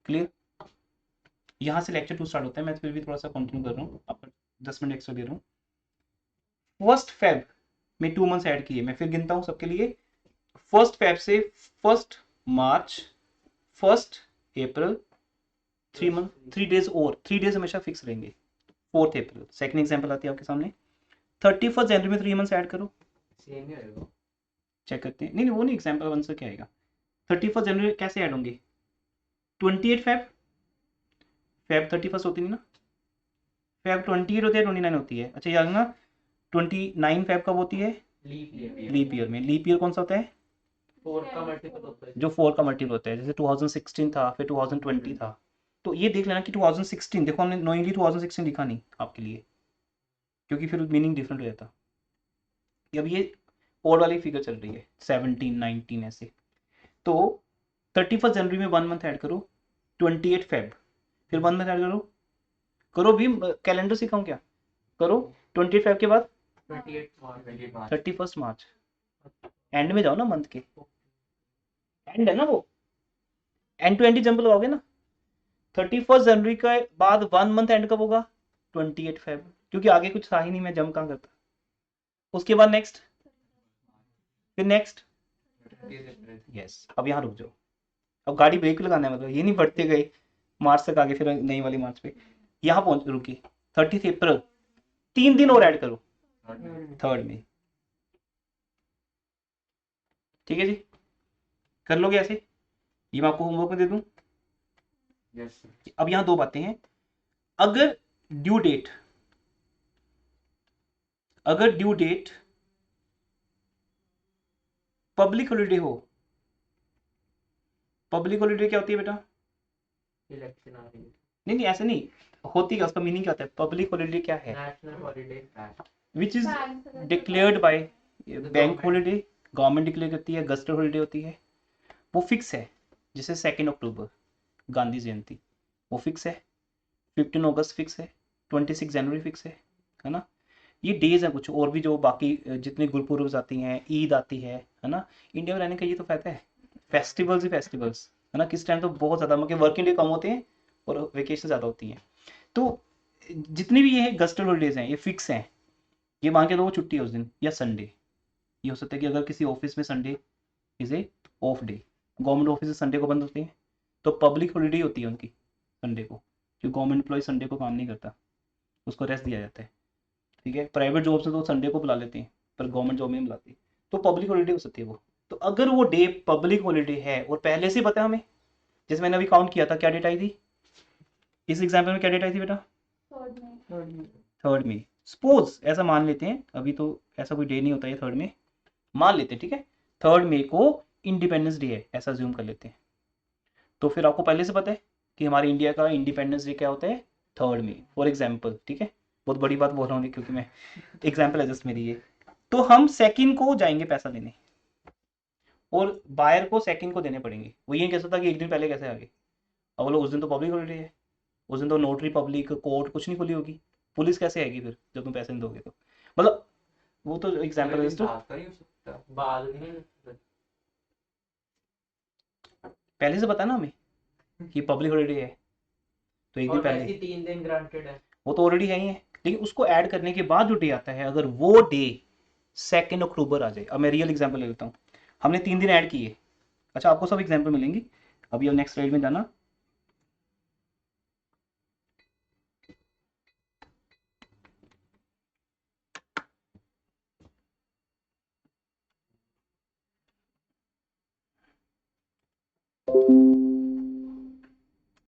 A: क्लियर। यहाँ से लेक्चर 2 स्टार्ट होता है, मैं फिर भी थोड़ा सा कंटिन्यू कर रहा हूँ, आपको 10 मिनट एक्स्ट्रा दे रहा हूँ। 1 Feb में 2 मंथ्स ऐड किए, मैं फिर गिनता हूँ सबके लिए, 1 Feb से 1 मार्च 1 अप्रैल, 3 मंथ 3 डेज, और 3 डेज हमेशा फिक्स रहेंगे, 4 अप्रैल। सेकंड एग्जांपल आती है आपके सामने, 31 जनवरी में 3 मंथ्स ऐड करो,
B: सेम ही होगा।
A: चेक करते हैं, नहीं वो नहीं, एग्जांपल 1 से क्या आएगा, 31 जनवरी कैसे ऐड होंगे, 28 फेब, फेब 31 होती नहीं ना, फेब 28 होती है 29 होती है, अच्छा याद ना 29 फेब कब होती है, लीप ईयर में। लीप ईयर कौन सा होता है,
F: 4 का मल्टीपल होता है,
A: जो 4 का मल्टीपल होता है, जैसे 2016 था, फिर 2020 था, तो ये देख लेना कि 2016, देखो हमने नोइंगली 2016 लिखा नहीं आपके लिए, क्योंकि फिर मीनिंग डिफरेंट हो जाता। अब ये ओड वाली फिगर चल रही है 17 19 ऐसे, तो 31 जनवरी में 1 मंथ ऐड करो, 28 फेब, फिर 1 मंथ ऐड करो, करो भी, कैलेंडर सिखाऊं क्या, करो 28 फेब के बाद
F: 28 मार्च
A: 31 मार्च, एंड में जाओ ना मंथ के, एंड है ना वो, एंड टू एंड जंप लगाओगे ना। 31 जनवरी के बाद 1 मंथ एंड कब होगा, 28 फेब, क्योंकि आगे कुछ था ही नहीं, मैं जंप कहाँ करता। उसके बाद नेक्स्ट, फिर नेक्स्ट, यस। अब यहाँ रुक जाओ, अब गाड़ी ब्रेक लगाना है, मतलब ये नहीं बढ़ते गए मार्च तक आगे, फिर नई वाली मार्च पे यहाँ पहुंच रुकी, 30 अप्रैल, 3 दिन और ऐड करो 3rd में, ठीक है जी। कर लोगे ऐसे? ये मैं आपको होमवर्क में दे दूं।
B: Yes sir.
A: अब यहाँ दो बातें हैं। अगर ड्यू डेट पब्लिक हॉलीडे हो, पब्लिक हॉलीडे क्या होती है बेटा?
F: इलेक्शन आ रही है,
A: नहीं नहीं ऐसे नहीं होती, क्या उसका मीनिंग क्या होता है? पब्लिक हॉलीडे क्या है?
F: National holiday,
A: which is
E: Banks अगर
A: declared by bank
F: government.
A: Holiday, government declare करती है, गस्टर हॉलीडे होती है, वो फिक्स है। जैसे 2 अक्टूबर गांधी जयंती, वो फिक्स है। 15 अगस्त फिक्स है। 26 जनवरी फिक्स है ना? ये डेज हैं कुछ और भी जो बाकी जितने गुरपुरब आती हैं, ईद आती है ना? इंडिया में रहने का ये तो फायदा है, फेस्टिवल्स ही फेस्टिवल्स है ना? किस टाइम तो बहुत ज़्यादा मतलब वर्किंग डे कम होते हैं और वेकेशन ज़्यादा होती हैं। तो जितनी भी ये गस्टर हॉलीडेज हैं ये फिक्स हैं। ये मान के दो वो छुट्टी है उस दिन, या संडे। ये हो सकता है कि अगर किसी ऑफिस में Sunday is a of day, government office Sunday को बंद होते हैं, तो पब्लिक हॉलीडे होती है उनकी संडे को, जो गवर्नमेंट एम्प्लॉय संडे को काम नहीं करता, उसको रेस्ट दिया जाता है। ठीक है, प्राइवेट जॉब से तो संडे को बुला लेते हैं, पर गवर्नमेंट जॉब में नहीं बुलाती, तो पब्लिक हॉलीडे हो सकती है वो। तो अगर वो डे पब्लिक हॉलीडे है और पहले से पता है हमें, जैसे मैंने अभी काउंट किया था, क्या डेट आई थी इस एग्जाम्पल में? क्या डेट आई थी बेटा?
E: 3rd में
A: 3rd में। सपोज ऐसा मान लेते हैं, अभी तो ऐसा कोई डे नहीं होता है 3rd में, मान लेते हैं ठीक है, 3rd मई को इंडिपेंडेंस डे है, ऐसा ज्यूम कर लेते हैं। तो फिर आपको पहले से पता है कि हमारे इंडिया का इंडिपेंडेंस डे क्या होता है? 3rd May, for example. ठीक है, बहुत बड़ी बात बोल रहा हूँ क्योंकि मैं एग्जाम्पल है जस्ट मेरी ये। तो हम सेकंड को जाएंगे पैसा देने, और बायर को सेकंड को देने पड़ेंगे। वो ये कह सकता कि एक दिन पहले कैसे आ गए? अब बोलो उस दिन तो पब्लिक हॉलीडे है, उस दिन तो नोटरी पब्लिक कोर्ट कुछ नहीं खुली होगी, पुलिस कैसे आएगी फिर जब तुम पैसे नहीं दोगे तो? मतलब वो तो एग्जाम्पल है। तो
B: बात तो नहीं हो सकता।
F: बाद में
A: पहले से पता ना हमें कि पब्लिक हॉलीडे है, तो एक दिन
F: और
A: पहले
F: वैसे 3 दिन ग्रांटेड है।
A: वो तो ऑलरेडी है ही है, लेकिन उसको ऐड करने के बाद जो डे आता है, अगर वो डे 2 अक्टूबर आ जाए, अब मैं रियल एग्जाम्पल ले लेता हूँ, हमने 3 दिन ऐड किए। अच्छा, आपको सब एग्जाम्पल मिलेंगी, अभी अब नेक्स्ट स्लाइड में जाना।